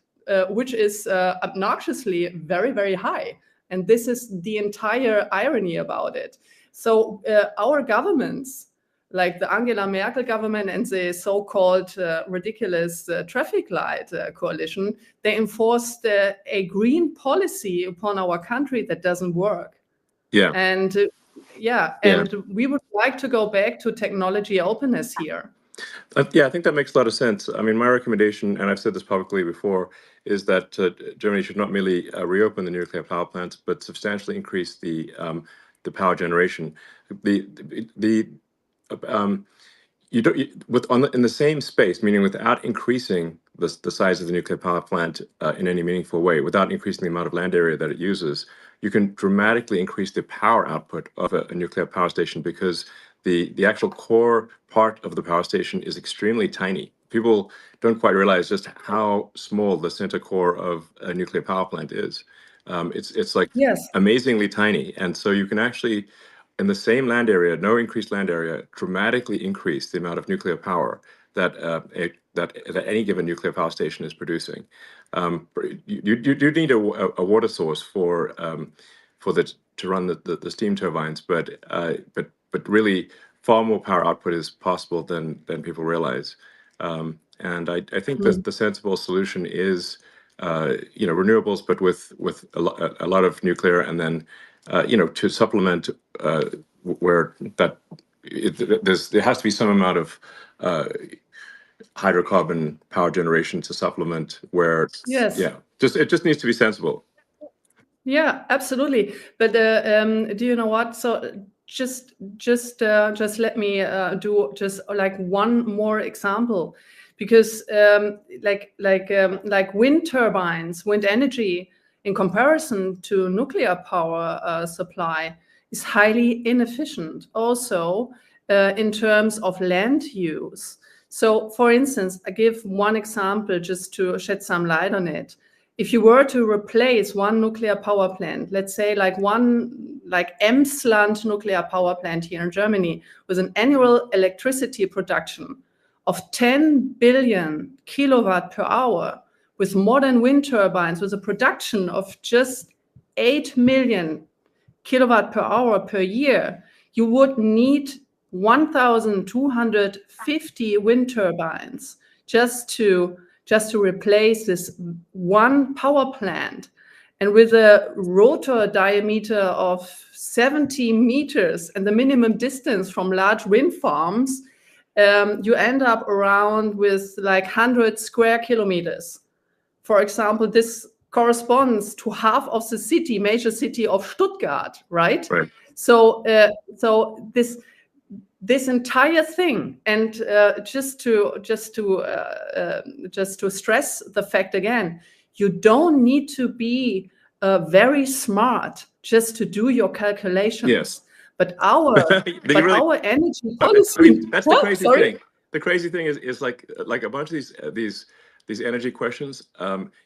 which is obnoxiously very, very high. And this is the entire irony about it. So our governments, like the Angela Merkel government and the so-called ridiculous traffic light coalition, they enforced a green policy upon our country that doesn't work. Yeah. And we would like to go back to technology openness here. Yeah, I think that makes a lot of sense. I mean, my recommendation, and I've said this publicly before, is that Germany should not merely reopen the nuclear power plants, but substantially increase the power generation. In the same space, meaning without increasing the size of the nuclear power plant in any meaningful way, without increasing the amount of land area that it uses, you can dramatically increase the power output of a nuclear power station, because the actual core part of the power station is extremely tiny. People don't quite realize just how small the center core of a nuclear power plant is. It's like amazingly tiny, and so you can actually, in the same land area, no increased land area, dramatically increase the amount of nuclear power that any given nuclear power station is producing. You need a water source to run the steam turbines, but really far more power output is possible than people realize. And I think that the sensible solution is renewables, but with a lot of nuclear, and then to supplement where that there has to be some amount of hydrocarbon power generation to supplement where it just needs to be sensible. Yeah, absolutely. But do you know what? So just let me do just like one more example, because like wind turbines, wind energy, in comparison to nuclear power supply, is highly inefficient. Also, in terms of land use. So, for instance, I give one example just to shed some light on it. If you were to replace one nuclear power plant, let's say like Emsland nuclear power plant here in Germany, with an annual electricity production of 10 billion kilowatt per hour, with modern wind turbines, with a production of just 8 million kilowatt per hour per year, you would need 1,250 wind turbines just to replace this one power plant. And with a rotor diameter of 70 meters and the minimum distance from large wind farms, you end up around with like 100 square kilometers. For example, this corresponds to half of the major city of Stuttgart, right? Right. So this entire thing, and just to stress the fact again, you don't need to be very smart just to do your calculations. Yes. But our energy policy. I mean, that's the crazy thing. The crazy thing is like a bunch of these energy questions.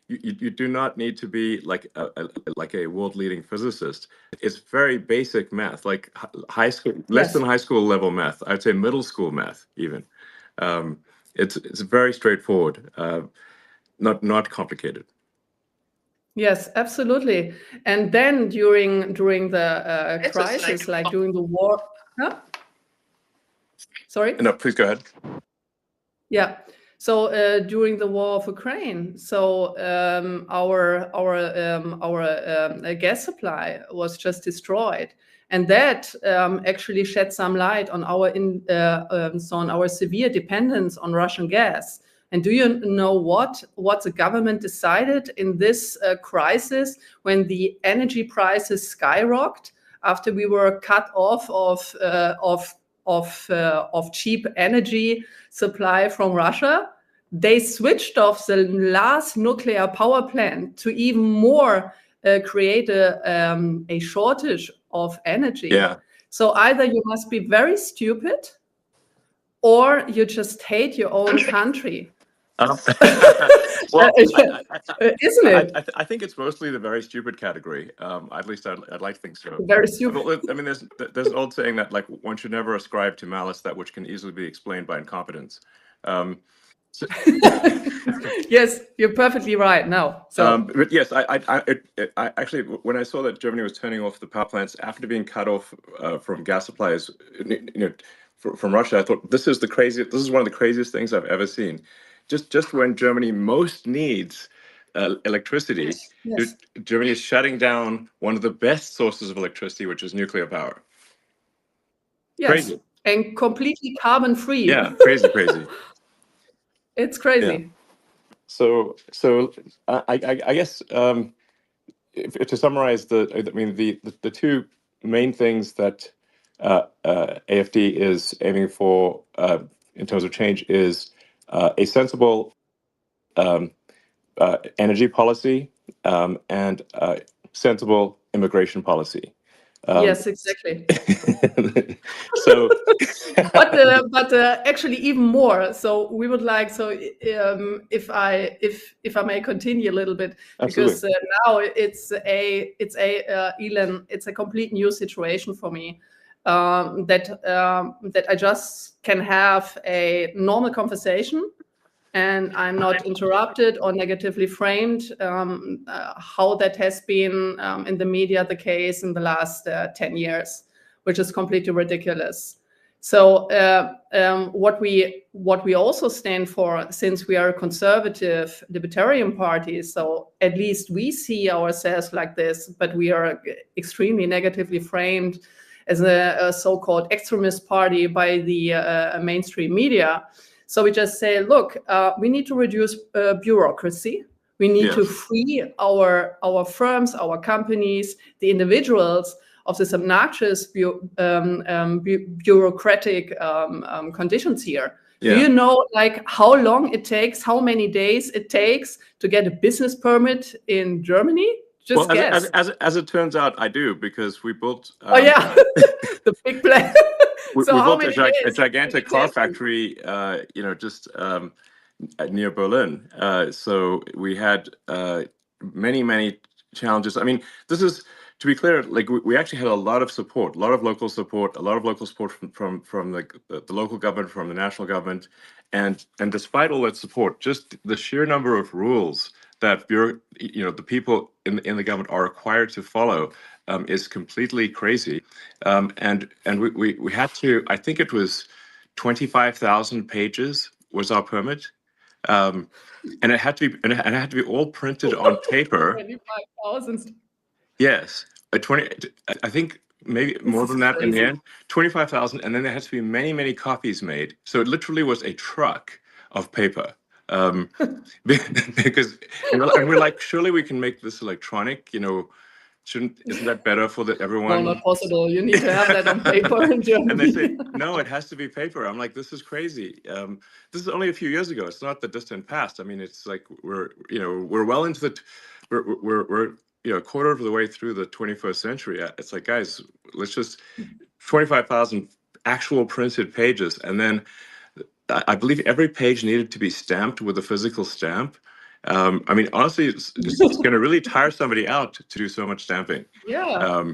You do not need to be like a world-leading physicist. It's very basic math, like high school, less than high school level math. I'd say middle school math even. It's very straightforward, not complicated. Yes, absolutely. And then during the crisis, like during the war. Huh? Sorry? No, please go ahead. Yeah. So during the war of Ukraine, so our gas supply was just destroyed, and that actually shed some light on our severe dependence on Russian gas. And do you know what the government decided in this crisis when the energy prices skyrocketed after we were cut off of cheap energy supply from Russia? they switched off the last nuclear power plant to even more create a shortage of energy. Yeah. So either you must be very stupid or you just hate your own country. Well, isn't it? I think it's mostly the very stupid category. At least I'd like to think so. Very stupid. I mean, there's an old saying that like one should never ascribe to malice that which can easily be explained by incompetence. Yes, you're perfectly right. Now, so but yes, I actually, when I saw that Germany was turning off the power plants after being cut off from gas supplies, from Russia, I thought this is one of the craziest things I've ever seen. Just when Germany most needs electricity, yes. Germany is shutting down one of the best sources of electricity, which is nuclear power. Yes, Crazy. And completely carbon free. Yeah, crazy. It's crazy. Yeah. So I guess to summarize the two main things that AfD is aiming for in terms of change is a sensible energy policy and sensible immigration policy. Yes, exactly. So, but actually even more. So we would like if I may continue a little bit, because now it's Elon. It's a complete new situation for me. That I just can have a normal conversation and I'm not interrupted or negatively framed, how that has been in the media the case in the last 10 years, which is completely ridiculous. So what we also stand for, since we are a conservative libertarian party, so at least we see ourselves like this, but we are extremely negatively framed as a so-called extremist party by the mainstream media. So we just say, look, we need to reduce bureaucracy. We need to free our firms, our companies, the individuals of this obnoxious bureaucratic conditions here. Yeah. Do you know like how long it takes, how many days it takes to get a business permit in Germany? Just guess. As it turns out, I do, because we built. The big plan. We built a gigantic car factory, just near Berlin. So we had many challenges. I mean, this is, to be clear, like we actually had a lot of support, a lot of local support from the local government, from the national government, and despite all that support, just the sheer number of rules that the people in the government are required to follow is completely crazy, and we had to. I think it was 25,000 pages was our permit, and it had to be all printed on paper. 25,000. Yes, I think maybe more than that in the end. 25,000, and then there had to be many copies made. So it literally was a truck of paper. Because and we're like, surely we can make this electronic, isn't that better for everyone? No, not possible. You need to have that on paper in Germany. And they say, no, it has to be paper. I'm like, this is crazy. This is only a few years ago. It's not the distant past. I mean, it's like we're well into we're a quarter of the way through the 21st century. It's like, guys, let's just 25,000 actual printed pages, and then I believe every page needed to be stamped with a physical stamp. I mean, honestly, it's going to really tire somebody out to do so much stamping. Yeah.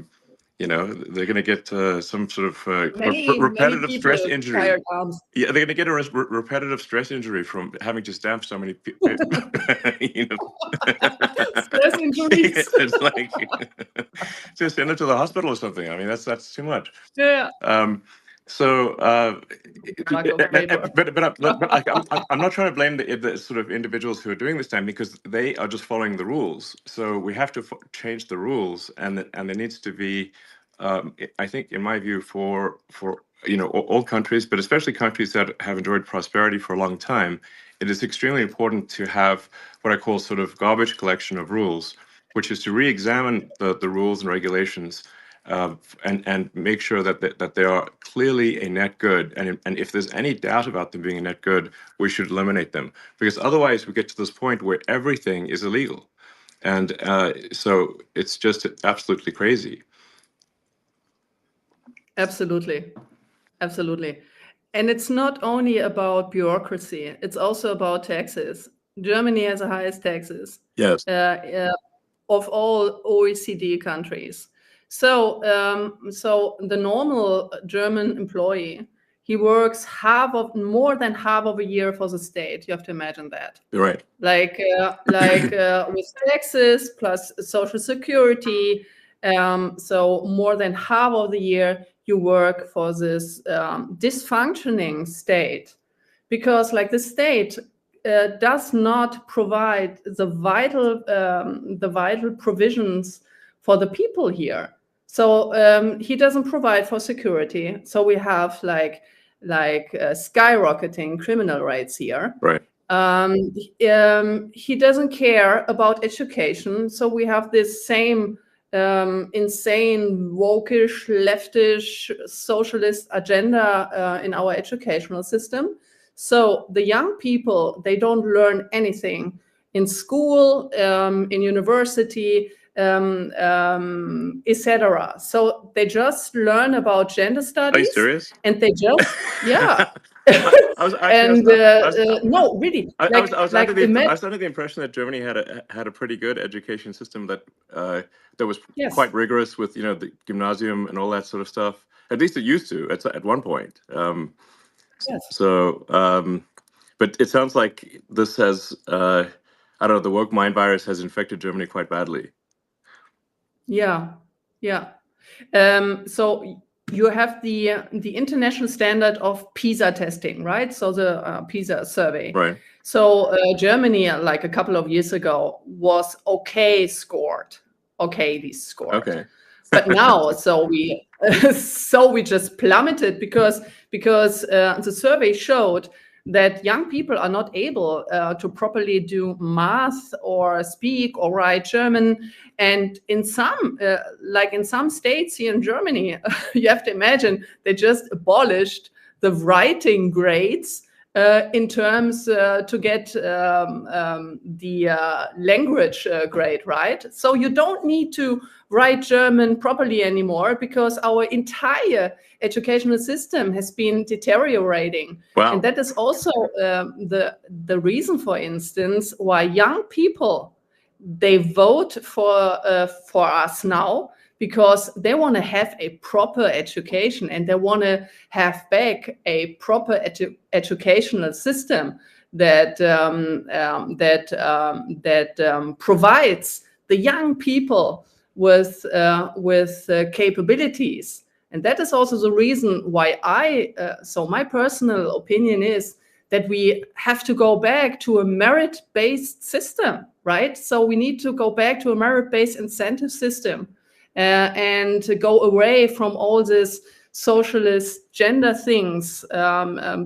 They're going to get some sort of repetitive stress injury. Yeah, they're going to get a repetitive stress injury from having to stamp so many people. Stress injuries. It's like just send them to the hospital or something. I mean, that's too much. Yeah. So, but I'm not trying to blame the sort of individuals who are doing this time, because they are just following the rules. So we have to change the rules, and there needs to be, I think, in my view, for all countries, but especially countries that have enjoyed prosperity for a long time, it is extremely important to have what I call sort of garbage collection of rules, which is to re-examine the rules and regulations and make sure that they are clearly a net good. And if there's any doubt about them being a net good, we should eliminate them, because otherwise we get to this point where everything is illegal. And so it's just absolutely crazy. Absolutely. Absolutely. And it's not only about bureaucracy, it's also about taxes. Germany has the highest taxes. Yes. Of all OECD countries. So the normal German employee, he works more than half of a year for the state. You have to imagine that. You're right. With taxes plus Social Security, so more than half of the year you work for this dysfunctioning state, because the state does not provide the vital provisions for the people here. So he doesn't provide for security. So we have skyrocketing criminal rates here. Right. He doesn't care about education. So we have this same insane, wokish, leftish, socialist agenda in our educational system. So the young people, they don't learn anything in school, in university, etc. So they just learn about gender studies. Are you serious? And they just, yeah. No, really. I was under the impression that Germany had a pretty good education system that was quite rigorous with the gymnasium and all that sort of stuff. At least it used to at one point. Yes. So, but it sounds like this has I don't know, the woke mind virus has infected Germany quite badly. Yeah. So you have the international standard of PISA testing, right? So the PISA survey. Right. So Germany, a couple of years ago, was okay scored. Okay. But now, so we just plummeted because the survey showed that young people are not able to properly do math or speak or write German. And in some states here in Germany, you have to imagine they just abolished the writing grades in terms to get the language grade, right? So you don't need to write German properly anymore because our entire educational system has been deteriorating. Wow. And that is also the reason, for instance, why young people, they vote for us now, because they want to have a proper education and they want to have back a proper educational system that provides the young people with capabilities. And that is also the reason why so my personal opinion is that we have to go back to a merit-based system, right? So we need to go back to a merit-based incentive system and to go away from all this socialist gender things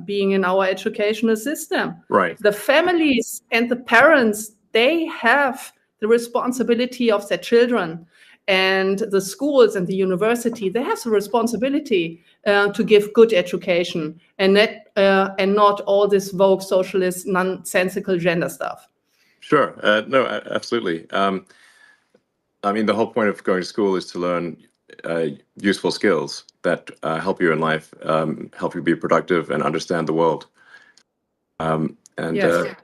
being in our educational system. Right. The families and the parents, they have the responsibility of their children. And the schools and the university, they have the responsibility to give good education and not all this woke socialist nonsensical gender stuff. Sure. No, absolutely. I mean, the whole point of going to school is to learn useful skills that help you in life, help you be productive and understand the world. Yes.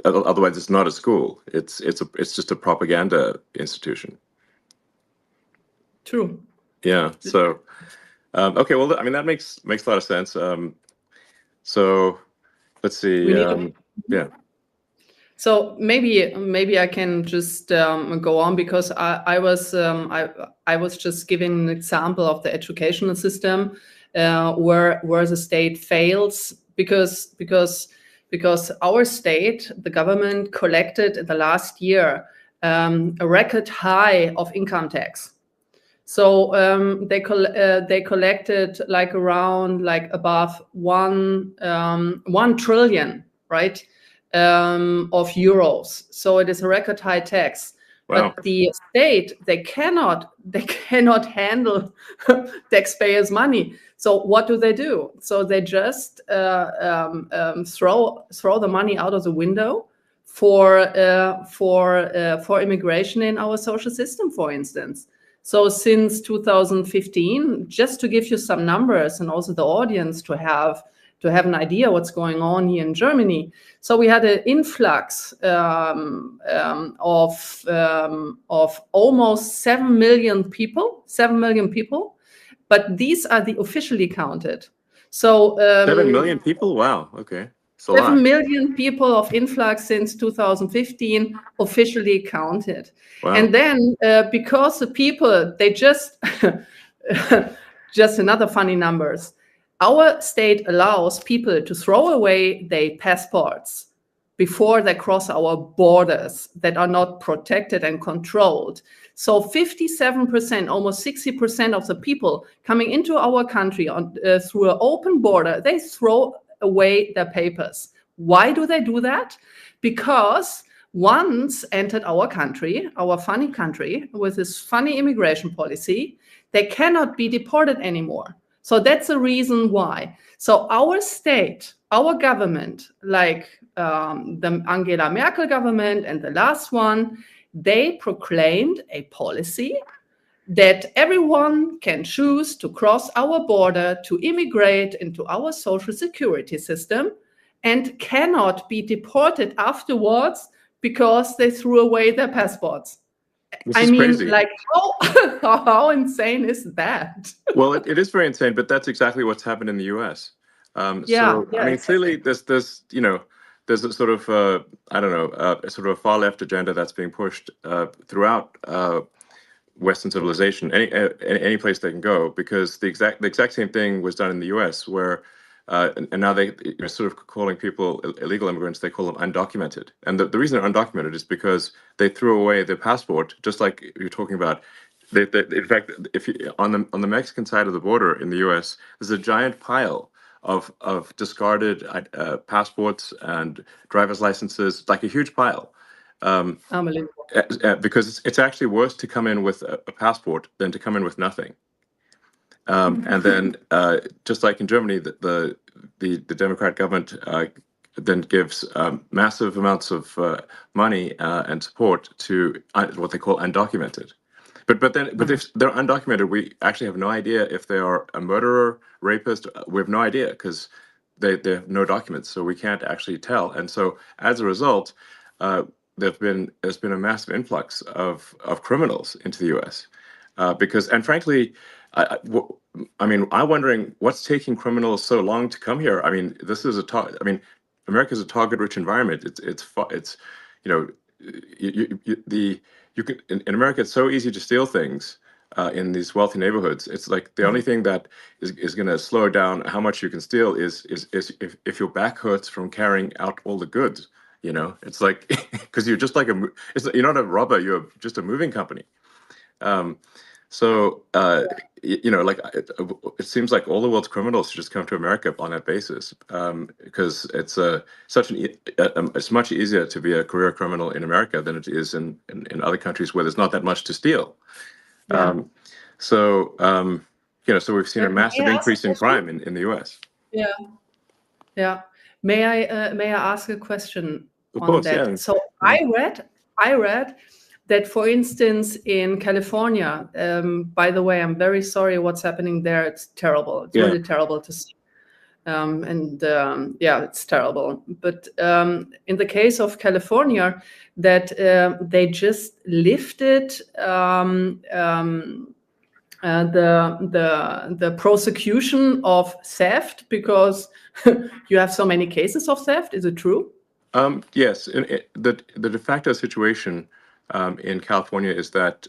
Otherwise, it's not a school. It's just a propaganda institution. True. Yeah. So, okay. Well, I mean, that makes a lot of sense. So, let's see. Yeah. So maybe I can just go on, because I was just giving an example of the educational system where the state fails because our state, the government, collected in the last year a record high of income tax. So they collected around above 1 trillion, right, of euros. So it is a record high tax. Wow. But the state, they cannot handle taxpayers' money. So what do? So they just throw the money out of the window for immigration in our social system, for instance. So since 2015, just to give you some numbers and also the audience to have an idea what's going on here in Germany. So we had an influx of almost 7 million people, but these are the officially counted. So 7 million people? Wow. Okay. 7 million people of influx since 2015 officially counted. Wow. And then because the people, they just another funny numbers. Our state allows people to throw away their passports before they cross our borders that are not protected and controlled. So 57%, almost 60% of the people coming into our country through an open border, they throw away their papers. Why do they do that? Because once entered our country, our funny country, with this funny immigration policy, they cannot be deported anymore. So that's the reason why. So our state, our government, like the Angela Merkel government and the last one, they proclaimed a policy that everyone can choose to cross our border to immigrate into our social security system and cannot be deported afterwards because they threw away their passports. This is crazy. Like, how insane is that? Well, it is very insane, but that's exactly what's happened in the U.S. I mean, clearly, there's a sort of a sort of a far left agenda that's being pushed throughout Western civilization, any place they can go, because the exact same thing was done in the U.S. where. And now they're sort of calling people illegal immigrants. They call them undocumented. And the reason they're undocumented is because they threw away their passport, just like you're talking about. In fact, if you, on the Mexican side of the border in the U.S., there's a giant pile of discarded passports and driver's licenses, like a huge pile. Unbelievable. Because it's actually worse to come in with a passport than to come in with nothing. And then, just like in Germany, the Democrat government then gives massive amounts of money and support to what they call undocumented. But if they're undocumented, we actually have no idea if they are a murderer, rapist. We have no idea because they have no documents, so we can't actually tell. And so, as a result, there's been a massive influx of criminals into the U.S. And frankly. I'm wondering what's taking criminals so long to come here. I mean, this is America's a target-rich environment. It's you can in America. It's so easy to steal things in these wealthy neighborhoods. It's like the only thing that is going to slow down how much you can steal is if your back hurts from carrying out all the goods. You know, it's like because you're just like you're not a robber. You're just a moving company. It seems like all the world's criminals should just come to America on that basis, because it's it's much easier to be a career criminal in America than it is in other countries where there's not that much to steal. Yeah. So we've seen a massive increase in crime in the U.S. Yeah. May I ask a question Of on course, that? yeah. So I read that, for instance, in California, by the way, I'm very sorry what's happening there. It's terrible. It's really terrible to see. It's terrible. But in the case of California, that they just lifted the prosecution of theft because you have so many cases of theft. Is it true? Yes. The de facto situation in California is that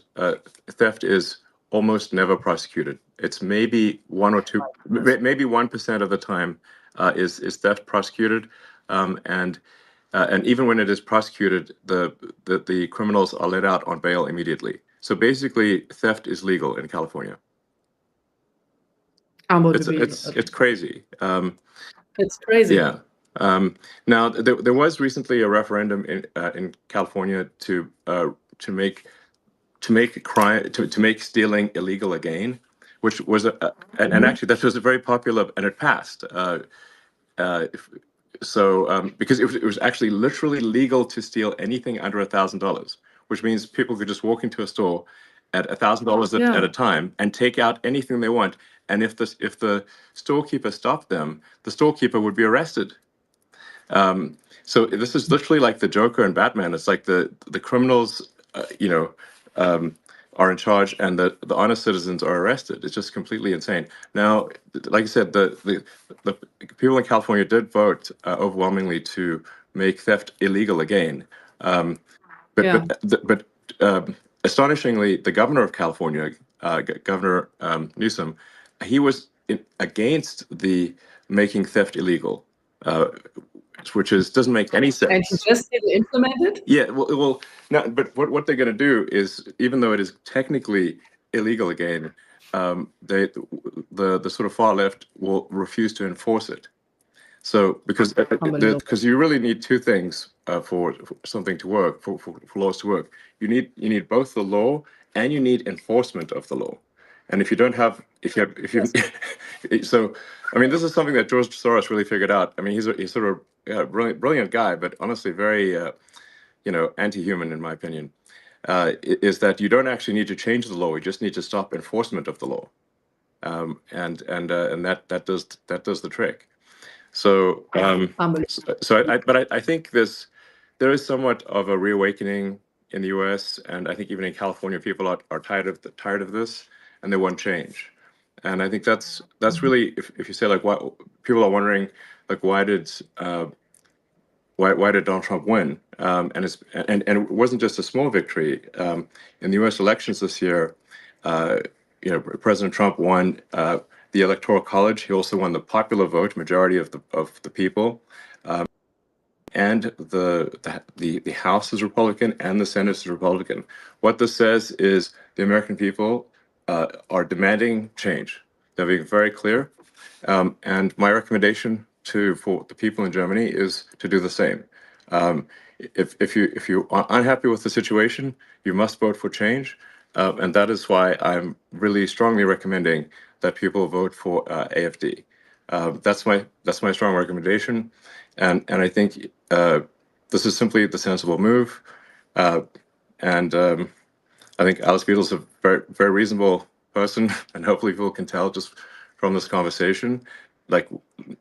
theft is almost never prosecuted. It's maybe 1 or 2, maybe 1% of the time is theft prosecuted, and even when it is prosecuted, the criminals are let out on bail immediately. So basically, theft is legal in California. It's crazy. It's crazy. Yeah. Now, there was recently a referendum in California to to make crime to make stealing illegal again, which was and actually that was a very popular, and it passed. Because it was actually literally legal to steal anything under $1,000, which means people could just walk into a store at $1,000 at a time and take out anything they want. And if the storekeeper stopped them, the storekeeper would be arrested. So this is literally like the Joker and Batman. It's like the criminals, are in charge, and the honest citizens are arrested. It's just completely insane. Now, like I said, the people in California did vote overwhelmingly to make theft illegal again. But astonishingly, the governor of California, Governor Newsom, he was against the making theft illegal, which doesn't make any sense. And he just didn't implement it? Yeah, well, no, but what they're going to do is, even though it is technically illegal again, the sort of far left will refuse to enforce it. So because you really need two things for something to work, for laws to work. You need both the law and you need enforcement of the law. And if you don't have, so, I mean, this is something that George Soros really figured out. I mean, he's sort of a brilliant guy, but honestly, very, anti-human in my opinion. Is that you don't actually need to change the law; you just need to stop enforcement of the law, and that does the trick. So, I think there is somewhat of a reawakening in the U.S. and I think even in California, people are tired of this, and they want change. And I think that's really, if you say like, why people are wondering, like, why did Donald Trump win? And it wasn't just a small victory. In the U.S. elections this year, President Trump won the Electoral College. He also won the popular vote, majority of the people, and the House is Republican and the Senate is Republican. What this says is the American people are demanding change. They're being very clear, and my recommendation for the people in Germany is to do the same. If you are unhappy with the situation, you must vote for change, and that is why I'm really strongly recommending that people vote for AfD. That's my strong recommendation, and I think this is simply the sensible move, and I think Alice Weidel is a very, very reasonable person, and hopefully people can tell just from this conversation, like,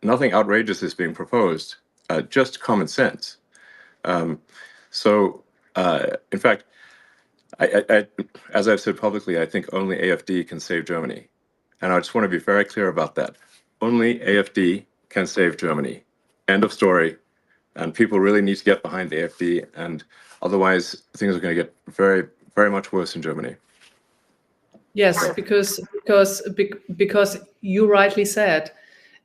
nothing outrageous is being proposed, just common sense. So, in fact, I, as I've said publicly, I think only AfD can save Germany. And I just want to be very clear about that. Only AfD can save Germany. End of story. And people really need to get behind AfD, and otherwise things are going to get very, very much worse in Germany. Yes, because you rightly said,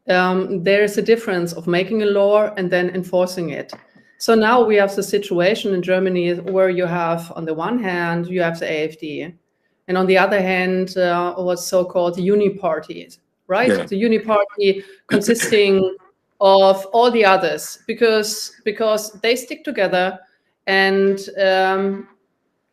there is a difference of making a law and then enforcing it. So now we have the situation in Germany where you have, on the one hand, you have the AfD, and on the other hand, what's so-called the Uniparty, right? Yeah. The Uniparty consisting of all the others, because they stick together, and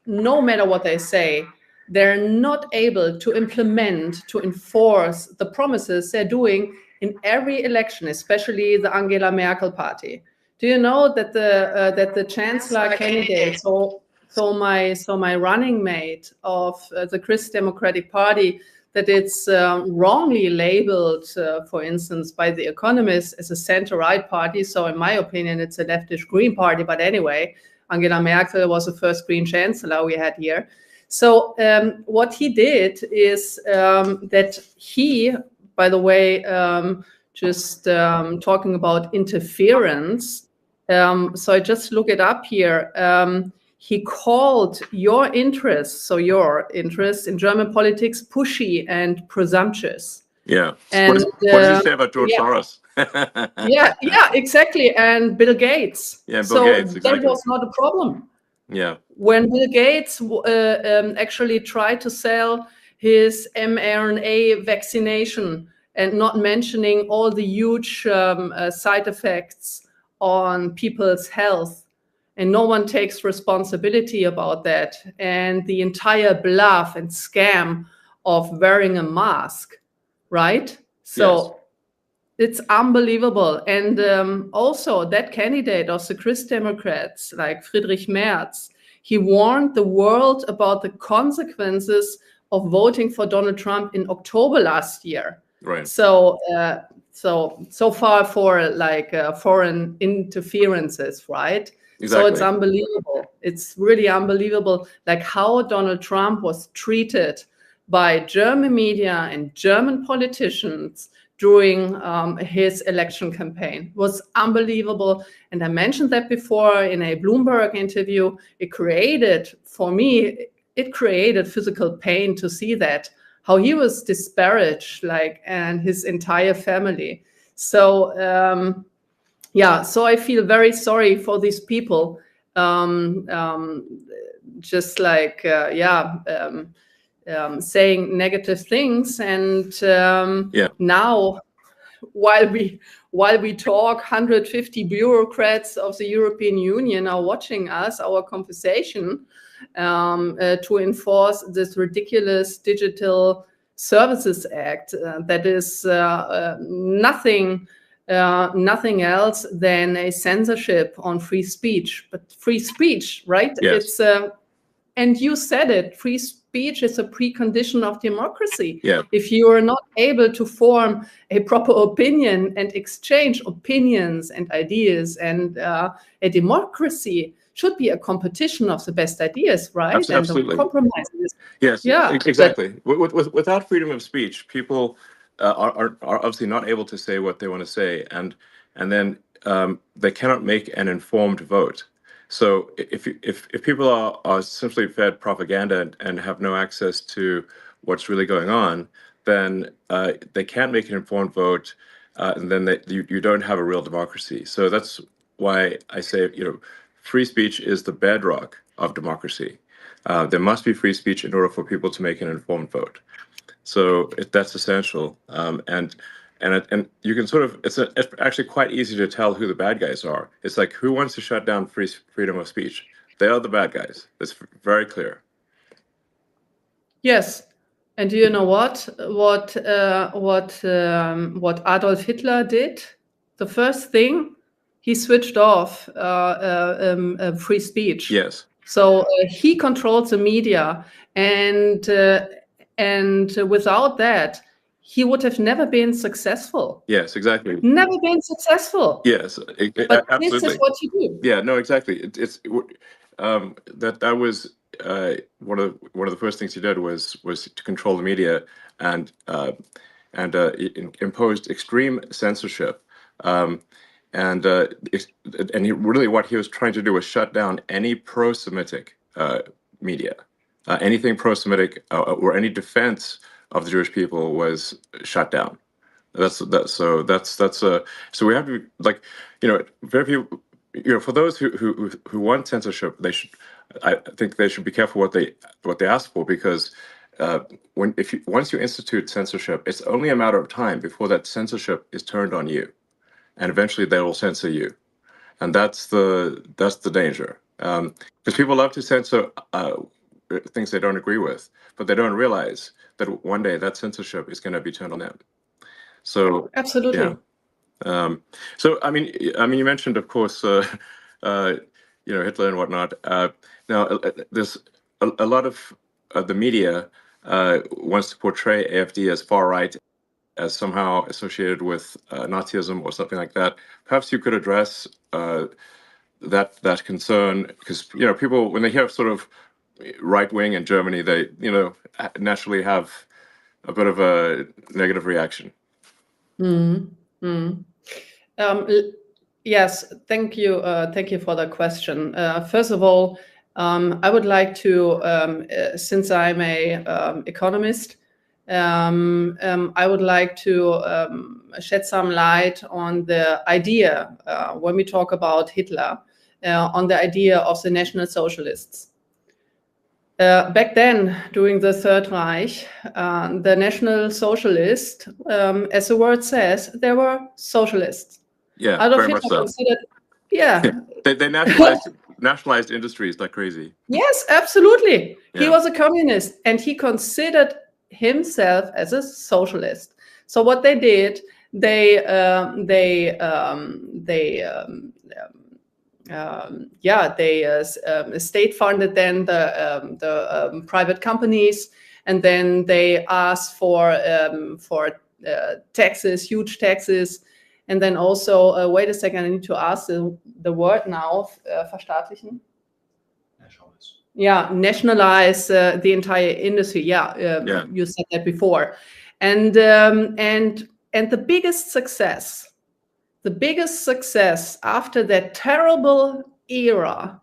no matter what they say, they're not able to implement, to enforce the promises they're doing in every election, especially the Angela Merkel party. Do you know that the chancellor candidate, so my running mate of the Christ Democratic Party, that it's wrongly labeled, for instance, by The Economist as a center-right party. So in my opinion, it's a leftish Green party. But anyway, Angela Merkel was the first Green chancellor we had here. So what he did is that he, by the way, just talking about interference, so I just look it up here. He called your interest in German politics pushy and presumptuous. Yeah. And what does he say about George Soros? yeah, exactly. And Bill Gates. Yeah, Bill Gates, exactly. That was not a problem. Yeah. When Bill Gates actually tried to sell his mRNA vaccination and not mentioning all the huge side effects on people's health, and no one takes responsibility about that. And the entire bluff and scam of wearing a mask, right? So it's unbelievable. And also that candidate of the Christ Democrats, like Friedrich Merz, he warned the world about the consequences of voting for Donald Trump in October last year. Right. So far for like foreign interferences, right? Exactly. So it's unbelievable. It's really unbelievable, like how Donald Trump was treated by German media and German politicians during his election campaign. It was unbelievable. And I mentioned that before in a Bloomberg interview. It created physical pain to see that, how he was disparaged, like, and his entire family. So, so I feel very sorry for these people. Just like, saying negative things. And now, while we talk, 150 bureaucrats of the European Union are watching us, our conversation, to enforce this ridiculous Digital Services Act that is nothing else than a censorship on free speech. But free speech, right? Yes. It's and you said it, free speech is a precondition of democracy. Yeah. If you are not able to form a proper opinion and exchange opinions and ideas, and a democracy should be a competition of the best ideas, right? Absolutely. And compromises. Yes, Yeah, exactly. Without freedom of speech, people are obviously not able to say what they want to say, and then they cannot make an informed vote. So if people are simply fed propaganda and have no access to what's really going on, then they can't make an informed vote, and then you don't have a real democracy. So that's why I say, free speech is the bedrock of democracy. There must be free speech in order for people to make an informed vote. So that's essential. And you can it's actually quite easy to tell who the bad guys are. It's like, who wants to shut down freedom of speech? They are the bad guys. It's very clear. yes. And do you know what Adolf Hitler did? The first thing, he switched off free speech. Yes. So he controls the media, and without that, he would have never been successful. Yes, exactly. Never been successful. Yes, But absolutely. this is what you do. Yeah, no, exactly. That was one of the first things he did was to control the media and imposed extreme censorship. And what he was trying to do was shut down any pro-Semitic media, anything pro-Semitic or any defense of the Jewish people was shut down. So we have to very few. For those who want censorship, I think they should be careful what they ask for, because once you institute censorship, it's only a matter of time before that censorship is turned on you, and eventually they will censor you, and that's the danger. Because people love to censor things they don't agree with, but they don't realize that one day that censorship is going to be turned on them. So absolutely. Yeah. So I mean, you mentioned, of course, Hitler and whatnot. Now, there's a lot of the media wants to portray AfD as far right, as somehow associated with Nazism or something like that. Perhaps you could address that concern, because people, when they hear sort of right wing in Germany, they naturally have a bit of a negative reaction. Yes, thank you for the question. First of all, I would like to, since I'm a economist, I would like to shed some light on the idea, when we talk about Hitler, on the idea of the National Socialists. Back then, during the Third Reich, the National Socialists, as the word says, they were socialists. Yeah, Adolf very much Hitler so. considered, They nationalized. nationalized industries like crazy. Yes, absolutely. He Yeah. was a communist, and he considered himself as a socialist. So what they did, they state funded then the private companies, and then they asked for taxes, huge taxes, and then also wait a second, I need to ask the word now, verstaatlichen. Yeah, nationalize the entire industry. Yeah, you said that before, and the biggest success after that terrible era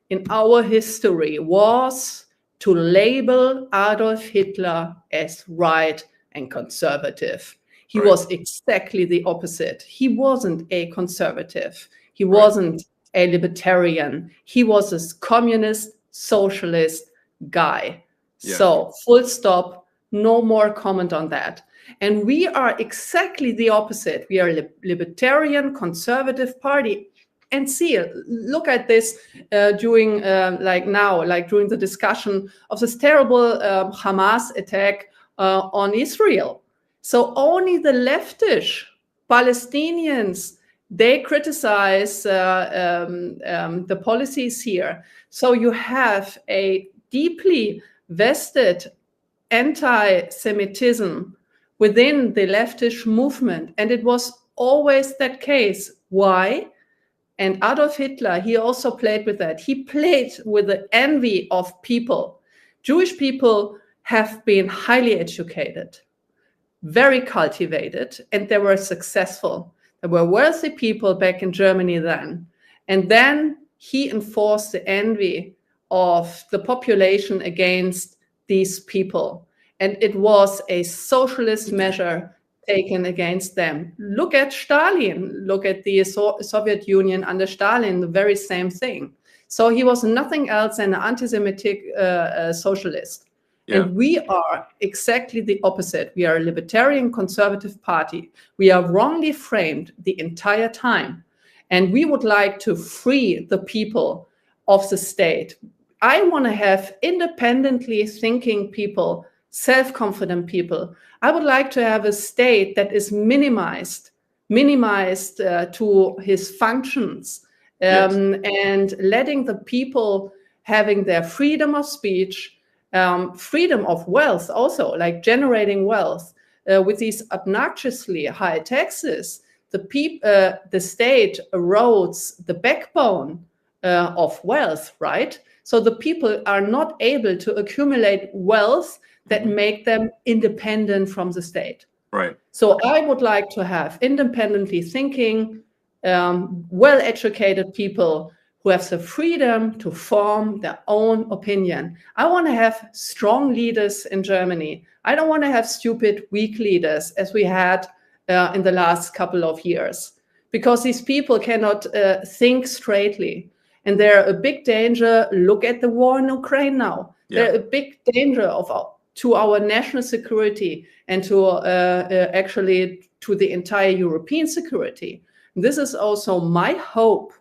in our history was to label Adolf Hitler as right and conservative. He was exactly the opposite. He wasn't a conservative. He wasn't a libertarian. He was a communist, socialist guy. Yeah. So full stop, no more comment on that. And we are exactly the opposite. We are a libertarian, conservative party. And see, look at this during during the discussion of this terrible Hamas attack on Israel. So only the leftish Palestinians, they criticize the policies here. So you have a deeply vested anti-Semitism within the leftish movement. And it was always that case. Why? And Adolf Hitler, he also played with that. He played with the envy of people. Jewish people have been highly educated, very cultivated, and they were successful. There were wealthy people back in Germany then. And then he enforced the envy of the population against these people. And it was a socialist measure taken against them. Look at Stalin. Look at the Soviet Union under Stalin, the very same thing. So he was nothing else than an anti-Semitic socialist. Yeah. And we are exactly the opposite. We are a libertarian conservative party. We are wrongly framed the entire time. And we would like to free the people of the state. I want to have independently thinking people, self-confident people. I would like to have a state that is minimized to his functions, and letting the people having their freedom of speech, freedom of wealth also, like generating wealth. With these obnoxiously high taxes, the state erodes the backbone of wealth, right? So the people are not able to accumulate wealth that make them independent from the state. Right. So I would like to have independently thinking, well-educated people who have the freedom to form their own opinion. I want to have strong leaders in Germany. I don't want to have stupid, weak leaders as we had in the last couple of years, because these people cannot think straightly. And they're a big danger. Look at the war in Ukraine now. Yeah. They're a big danger to our national security and to actually to the entire European security. This is also my hope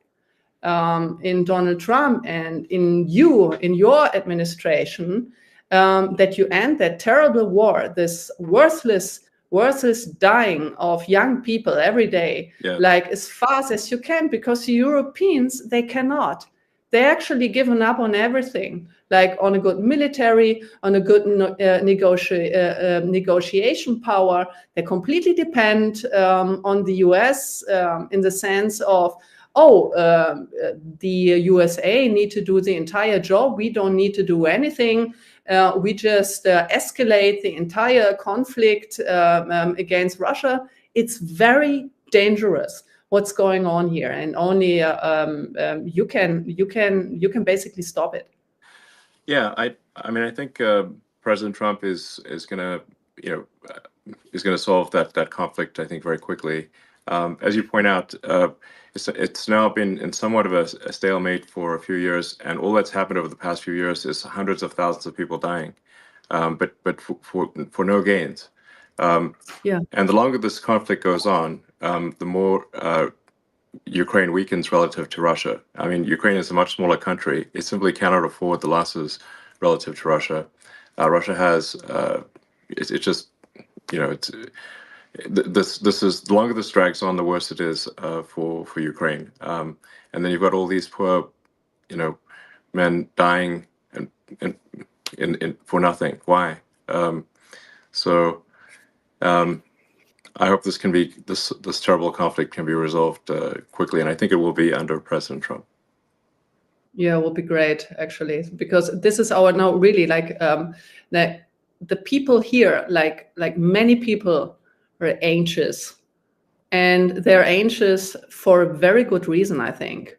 in Donald Trump and in your administration, that you end that terrible war, this worthless dying of young people every day, like as fast as you can, because the Europeans, they cannot. They actually given up on everything, like on a good military, on a good negotiation power. They completely depend on the US in the sense of, the USA need to do the entire job. We don't need to do anything. We just escalate the entire conflict against Russia. It's very dangerous what's going on here, and only you can basically stop it. Yeah, I mean, I think President Trump is gonna solve that conflict, I think, very quickly. As you point out, it's now been in somewhat of a stalemate for a few years, and all that's happened over the past few years is hundreds of thousands of people dying, but for no gains. And the longer this conflict goes on, the more Ukraine weakens relative to Russia. I mean, Ukraine is a much smaller country. It simply cannot afford the losses relative to Russia. Russia has, it's just, it's this is the longer this drags on, the worse it is for Ukraine. And then you've got all these poor, men dying and for nothing. Why? I hope this terrible conflict can be resolved quickly, and I think it will be under President Trump. Yeah, it will be great, actually, because this is our now really the people here, like many people, are anxious, and they're anxious for a very good reason, I think,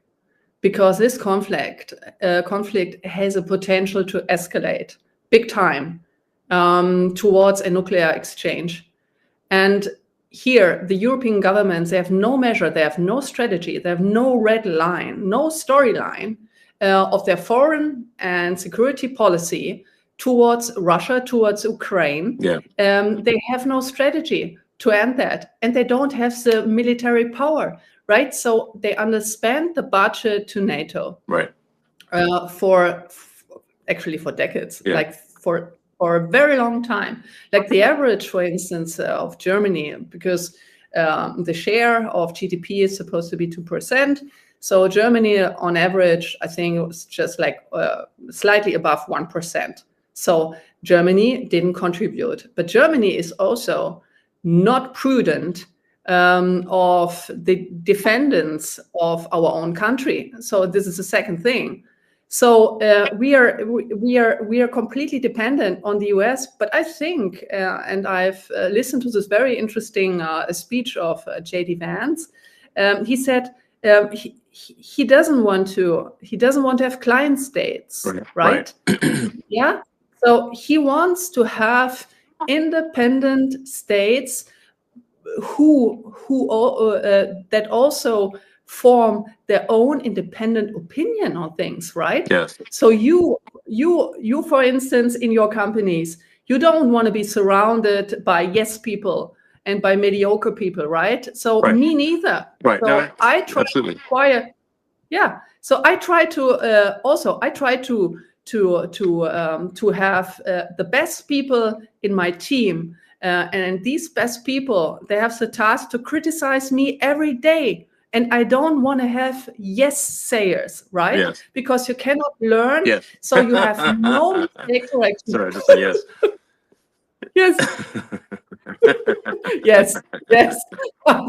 because this conflict has a potential to escalate big time towards a nuclear exchange, and here, the European governments, they have no measure, they have no strategy, they have no red line, no storyline of their foreign and security policy towards Russia, towards Ukraine. Yeah. They have no strategy to end that, and they don't have the military power, right? So they underspend the budget to NATO, right? For decades, yeah. like for a very long time. Like the average, for instance, of Germany, because the share of GDP is supposed to be 2%. So Germany, on average, I think it was just like slightly above 1%. So Germany didn't contribute. But Germany is also not prudent of the defendants of our own country. So this is the second thing. So we are completely dependent on the US. But I think, and I've listened to this very interesting speech of J.D. Vance. He said he doesn't want to have client states, right? Yeah. So he wants to have independent states who that also form their own independent opinion on things, right? Yes. So you, for instance, in your companies, you don't want to be surrounded by yes people and by mediocre people, right? So me neither. Right. So no, I try absolutely. to acquire. Yeah. So I try to to have the best people in my team, and these best people, they have the task to criticize me every day. And I don't want to have yes sayers, right? Yes. Because you cannot learn. Yes. So you have no mistake correction. Sorry, just say yes. Yes. yes.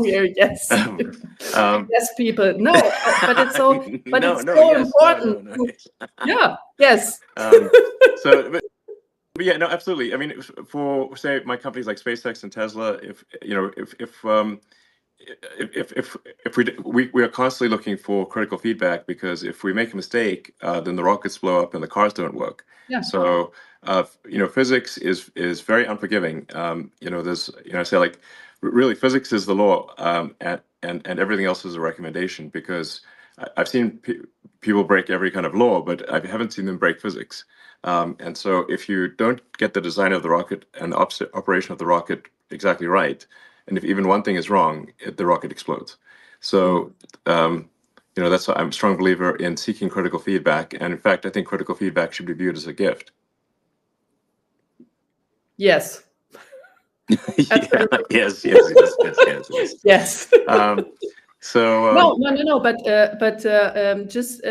Here, yes. Yes, people. No, but it's so. But no, it's no, so yes, important. No. Yeah. Yes. But yeah, no, absolutely. I mean, for say my companies like SpaceX and Tesla, if we are constantly looking for critical feedback, because if we make a mistake, then the rockets blow up and the cars don't work. Yeah. So physics is very unforgiving. There's say like really physics is the law, and everything else is a recommendation, because I've seen people break every kind of law, but I haven't seen them break physics. And so if you don't get the design of the rocket and the operation of the rocket exactly right, and if even one thing is wrong, the rocket explodes. So, that's why I'm a strong believer in seeking critical feedback. And in fact, I think critical feedback should be viewed as a gift. Yes. Yeah, yes. Yes. So no. But just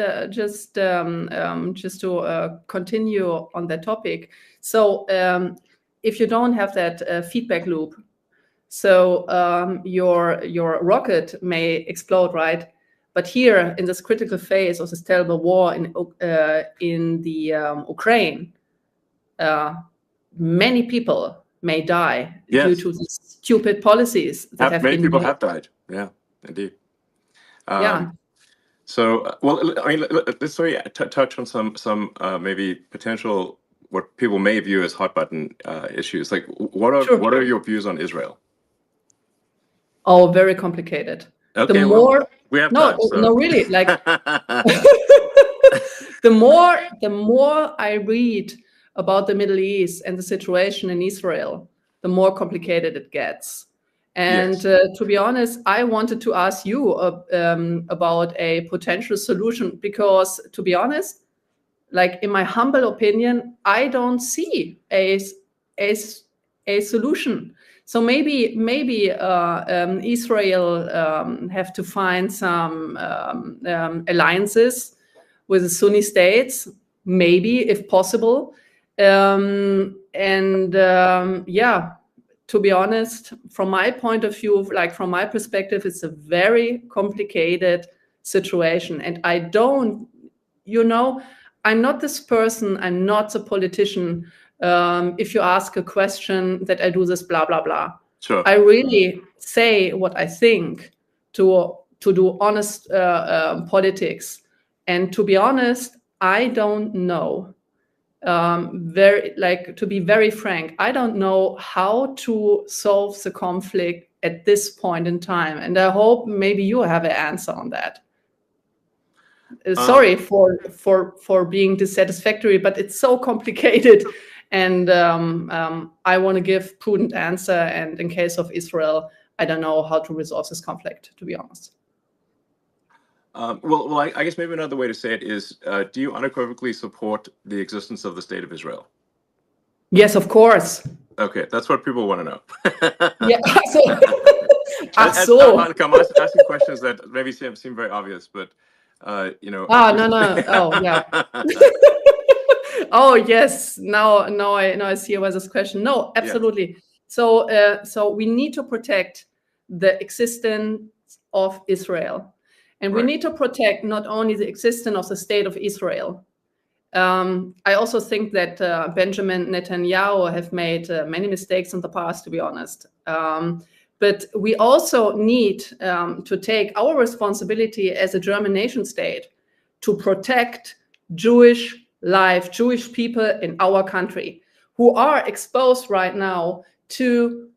to continue on that topic. So if you don't have that feedback loop, so your rocket may explode, right? But here in this critical phase of this terrible war in the Ukraine, many people may die due to these stupid policies that have many been people made. have died. Yeah, indeed. Yeah. So, well, I mean, let's touch on some maybe potential what people may view as hot button issues. Like, what are your views on Israel? Oh, very complicated. Okay, the more we have time, so. no, really, like the more I read about the Middle East and the situation in Israel, the more complicated it gets. And to be honest, I wanted to ask you about a potential solution because, to be honest, like in my humble opinion, I don't see a solution. So maybe Israel have to find some alliances with the Sunni states, maybe if possible, to be honest, from my point of view, like from my perspective, it's a very complicated situation. And I don't, I'm not this person, I'm not a politician. If you ask a question that I do this, blah, blah, blah. Sure. I really say what I think to do honest politics. And to be honest, I don't know. To be very frank, I don't know how to solve the conflict at this point in time, and I hope maybe you have an answer on that. Sorry for being dissatisfactory, but it's so complicated, and I want to give prudent answer. And in case of Israel, I don't know how to resolve this conflict, to be honest. Well, I guess maybe another way to say it is, do you unequivocally support the existence of the State of Israel? Yes, of course. Okay, that's what people want to know. Yeah, I'm asking questions that maybe seem very obvious, but no. Oh, yeah. Oh, yes. Now I see where this question. No, absolutely. Yeah. So we need to protect the existence of Israel. And we need to protect not only the existence of the state of Israel. I also think that Benjamin Netanyahu have made many mistakes in the past, to be honest. But we also need to take our responsibility as a German nation state to protect Jewish life, Jewish people in our country who are exposed right now to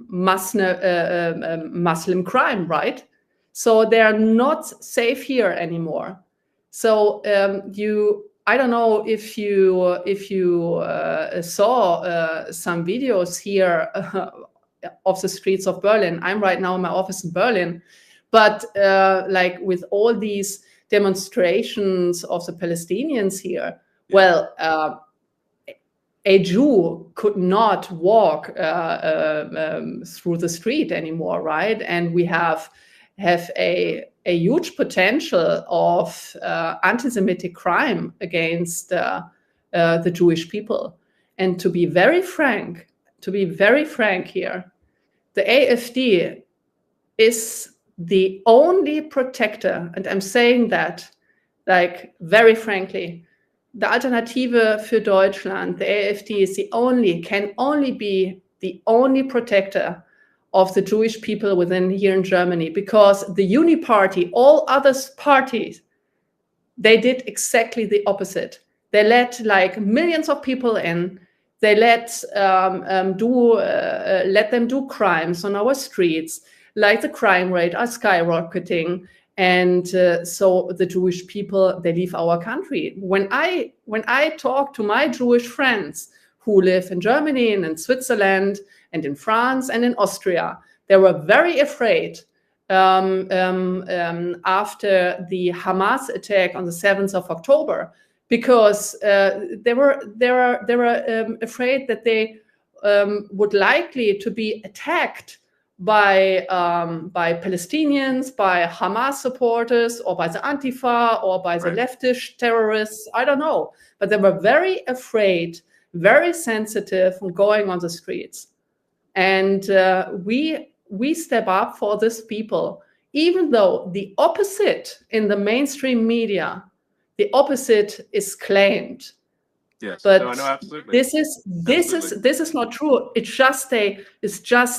Muslim crime, right? So they are not safe here anymore. So I don't know if you saw some videos here of the streets of Berlin. I'm right now in my office in Berlin, but like with all these demonstrations of the Palestinians here, well, a Jew could not walk through the street anymore, right? And we have a huge potential of anti-Semitic crime against the Jewish people. And to be very frank here, the AfD is the only protector, and I'm saying that like very frankly, the Alternative für Deutschland, the AfD, can only be the only protector of the Jewish people within here in Germany, because the Uni-Party, all other parties, they did exactly the opposite. They let like millions of people in. They let them do crimes on our streets, like the crime rate are skyrocketing. And so the Jewish people, they leave our country. When I talk to my Jewish friends who live in Germany and in Switzerland and in France and in Austria, they were very afraid after the Hamas attack on the 7th of October, because they were afraid that they would likely to be attacked by Palestinians, by Hamas supporters, or by the Antifa, or by the leftist terrorists. I don't know. But they were very afraid, very sensitive on going on the streets. And we step up for these people, even though the opposite in the mainstream media, the opposite is claimed. Yes, but no, absolutely. This is not true. It's just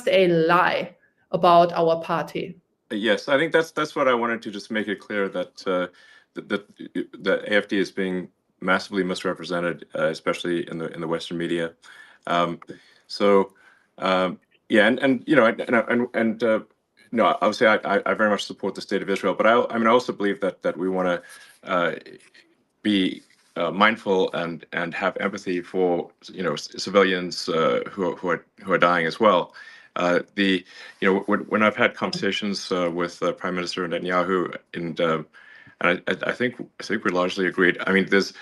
a lie about our party. Yes, I think that's what I wanted to just make it clear, that the AfD is being massively misrepresented, especially in the Western media. Obviously I very much support the State of Israel, but I also believe that we want to be mindful and have empathy for civilians who are dying as well. When I've had conversations with Prime Minister Netanyahu, and I think we're largely agreed. I mean, there's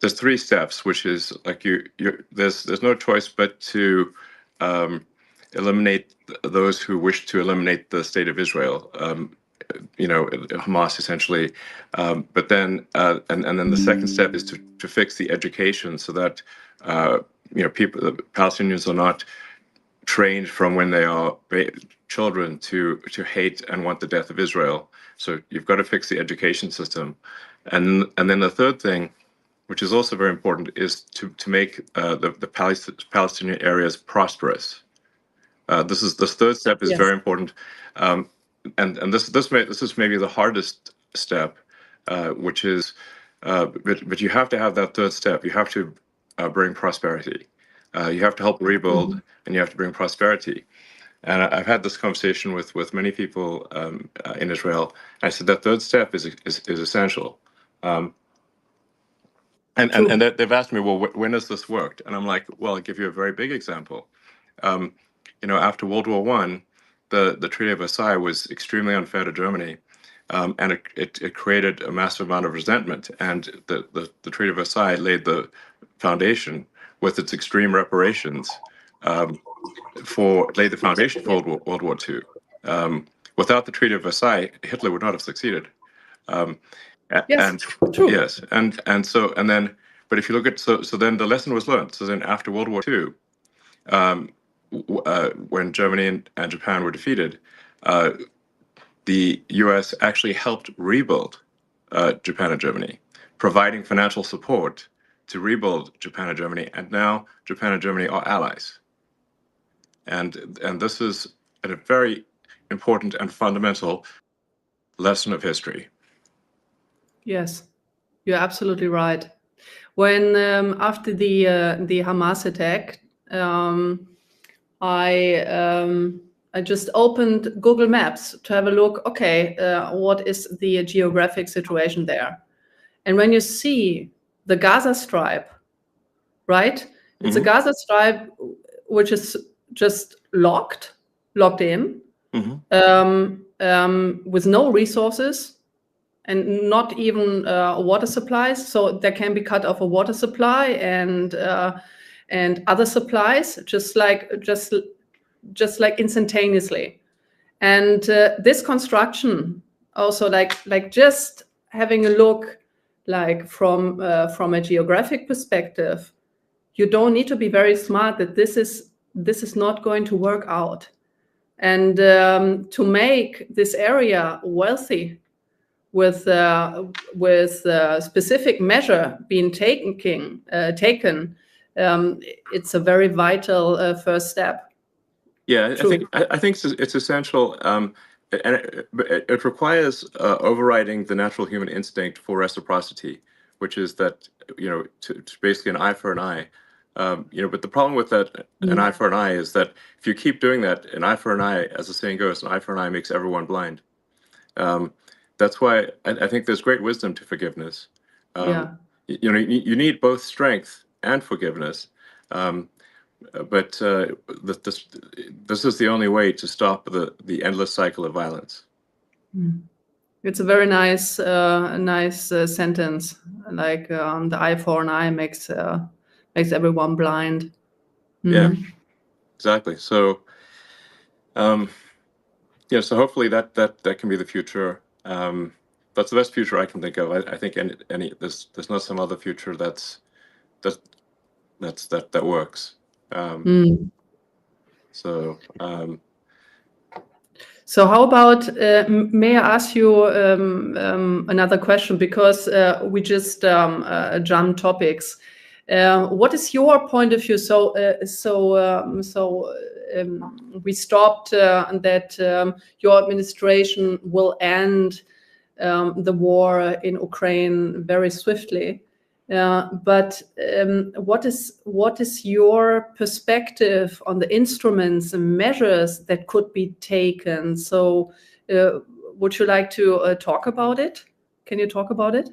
three steps, which is like there's no choice but to eliminate those who wish to eliminate the state of Israel. Hamas essentially, but then and then the second step is to fix the education so that the Palestinians are not trained from when they are children to hate and want the death of Israel. So you've got to fix the education system, and then the third thing, which is also very important, is to make the Palestinian areas prosperous. This third step is very important. And this is maybe the hardest step, which is, but you have to have that third step. You have to bring prosperity. You have to help rebuild, and you have to bring prosperity. And I've had this conversation with many people in Israel. I said that third step is essential. And they've asked me, well, when has this worked? And I'm like, well, I'll give you a very big example. After World War I, the Treaty of Versailles was extremely unfair to Germany, and it created a massive amount of resentment. And the Treaty of Versailles laid the foundation with its extreme reparations laid the foundation for World War II. Without the Treaty of Versailles, Hitler would not have succeeded. True. Yes, and then, but if you look at so then the lesson was learned. So then after World War II. When Germany and Japan were defeated, the U.S. actually helped rebuild Japan and Germany, providing financial support to rebuild Japan and Germany. And now Japan and Germany are allies. And this is a very important and fundamental lesson of history. Yes, you're absolutely right. When after the Hamas attack, I just opened Google Maps to have a look, okay, what is the geographic situation there? And when you see the Gaza Strip, right? It's a Gaza Strip which is just locked in, with no resources and not even water supplies. So there can be cut off a water supply and other supplies, just like instantaneously. And this construction also like just having a look like from a geographic perspective, you don't need to be very smart that this is not going to work out. And to make this area wealthy with specific measure being taken, it's a very vital first step. Yeah, I think it's essential, and it requires overriding the natural human instinct for reciprocity, which is that to basically an eye for an eye. But the problem with that, an eye for an eye, is that if you keep doing that, an eye for an eye, as the saying goes, an eye for an eye makes everyone blind. That's why I think there's great wisdom to forgiveness. You need both strength and forgiveness. But this is the only way to stop the endless cycle of violence. It's a very nice sentence. Like the eye for an eye makes everyone blind. Yeah, exactly. So, so hopefully that can be the future. That's the best future I can think of. I think there's not some other future that works. So how about, may I ask you another question, because we just jumped topics. What is your point of view? We stopped that your administration will end the war in Ukraine very swiftly. But what is your perspective on the instruments and measures that could be taken? So would you like to talk about it? Can you talk about it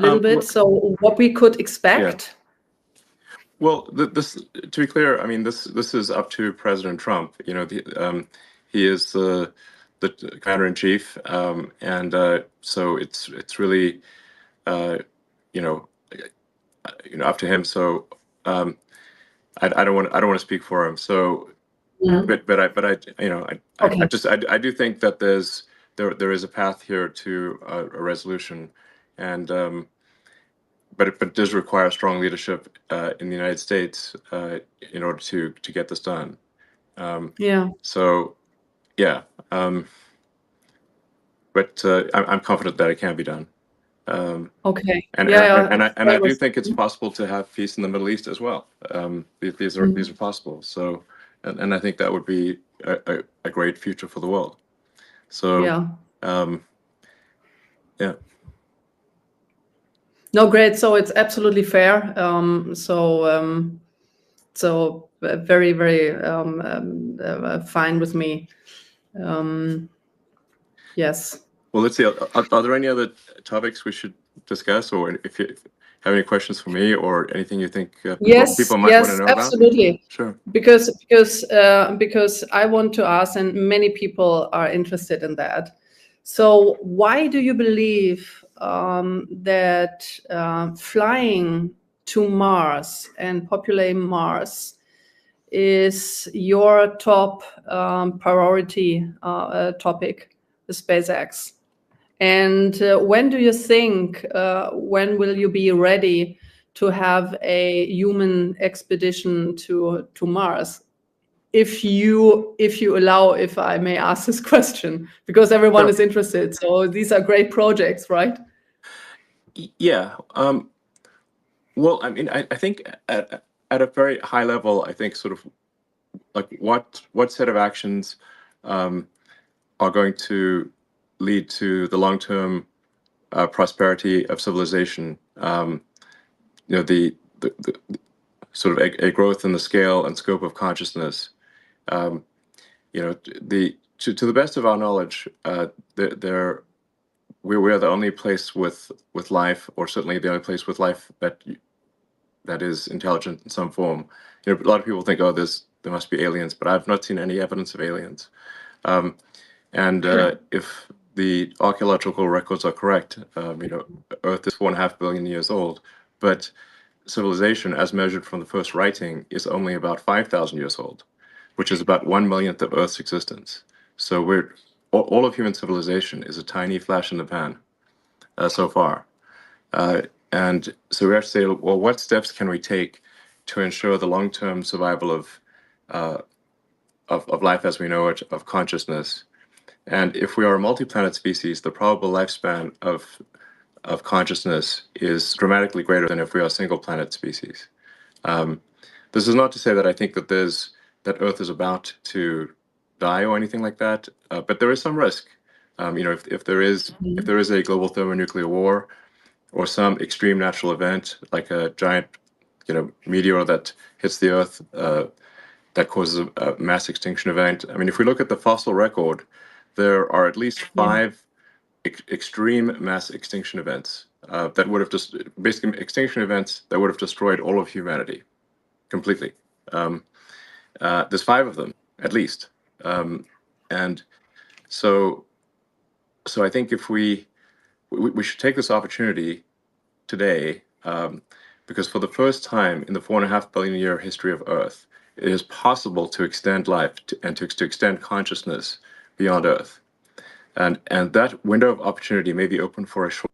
little bit? So what we could expect? Well, this, to be clear, I mean, this is up to President Trump. You know, he is the commander in chief, and so it's really, you know, up to him. So I don't want to speak for him. So, but I you know, I do think that there is a path here to a resolution, and but it does require strong leadership in the United States in order to get this done. So, yeah, but I'm confident that it can be done. And I do think it's possible to have peace in the Middle East as well. These are possible. So, and I think that would be a great future for the world. So, yeah. No, great. So it's absolutely fair. So very, very fine with me. Yes. Well, let's see. Are there any other topics we should discuss, or if you have any questions for me, or anything you think people might want to know absolutely. about? Sure. Because I want to ask, and many people are interested in that. So why do you believe that flying to Mars and populating Mars is your top priority topic, the SpaceX? And when do you think, when will you be ready to have a human expedition to Mars? If you allow, if I may ask this question, because everyone is interested. So these are great projects, right? Yeah. Well, I mean, I think at a very high level, I think sort of like what set of actions are going to lead to the long-term prosperity of civilization. You know, the sort of a growth in the scale and scope of consciousness. You know, to the best of our knowledge, we are the only place with life, or certainly the only place with life that is intelligent in some form. You know, a lot of people think, oh, there must be aliens, but I've not seen any evidence of aliens. If the archaeological records are correct, you know, Earth is 4.5 billion years old, but civilization, as measured from the first writing, is only about 5,000 years old, which is about 1/1,000,000th of Earth's existence. So all of human civilization is a tiny flash in the pan so far. And so we have to say, well, what steps can we take to ensure the long-term survival of life as we know it, of consciousness? And if we are a multi-planet species, the probable lifespan of consciousness is dramatically greater than if we are a single planet species. This is not to say that I think that Earth is about to die or anything like that, but there is some risk. You know, if there is a global thermonuclear war, or some extreme natural event like a giant, you know, meteor that hits the Earth that causes a mass extinction event. I mean, if we look at the fossil record, there are at least 5 extreme mass extinction events that would have just basically extinction events that would have destroyed all of humanity completely. There's 5 of them at least, and so I think if we should take this opportunity today, because for the first time in the 4.5 billion year history of Earth, it is possible to extend life and to extend consciousness beyond Earth. And that window of opportunity may be open for a short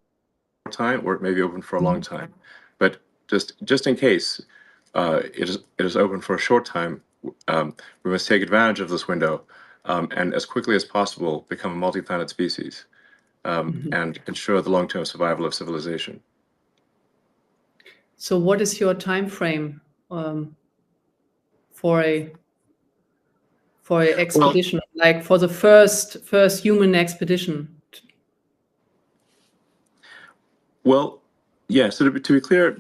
time, or it may be open for a long time. But just in case it is open for a short time, we must take advantage of this window and as quickly as possible become a multi-planet species and ensure the long-term survival of civilization. So what is your time frame for a expedition, like for the first human expedition? Well, yeah. So to be clear,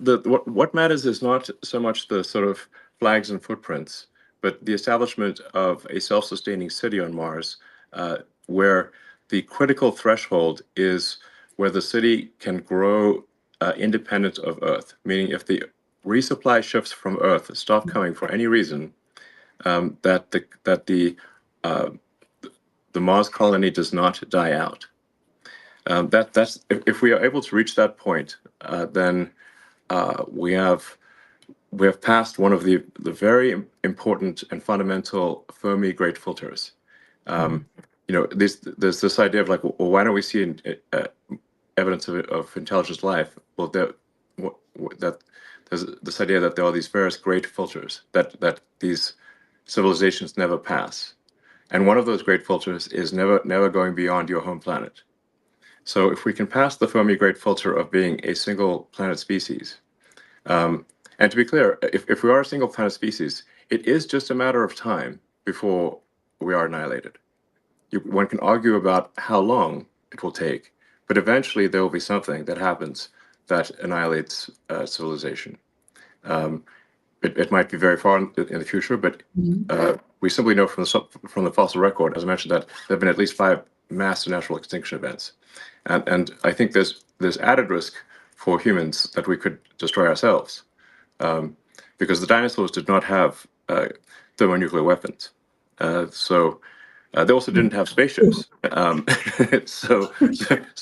what matters is not so much the sort of flags and footprints, but the establishment of a self-sustaining city on Mars, where the critical threshold is where the city can grow independent of Earth, meaning if the resupply ships from Earth stop coming for any reason, that the Mars colony does not die out. That's if we are able to reach that point, then we have passed one of the very important and fundamental Fermi great filters. There's this idea of like, well, why don't we see evidence of intelligent life? Well, there's this idea that there are these various great filters that these civilizations never pass, and one of those great filters is never going beyond your home planet. So if we can pass the Fermi great filter of being a single planet species, and to be clear, if we are a single planet species, it is just a matter of time before we are annihilated. One can argue about how long it will take, but eventually there will be something that happens that annihilates civilization. It might be very far in the future, but we simply know from the fossil record, as I mentioned, that there have been at least 5 massive natural extinction events. And I think there's added risk for humans that we could destroy ourselves, because the dinosaurs did not have thermonuclear weapons. So they also didn't have spaceships. So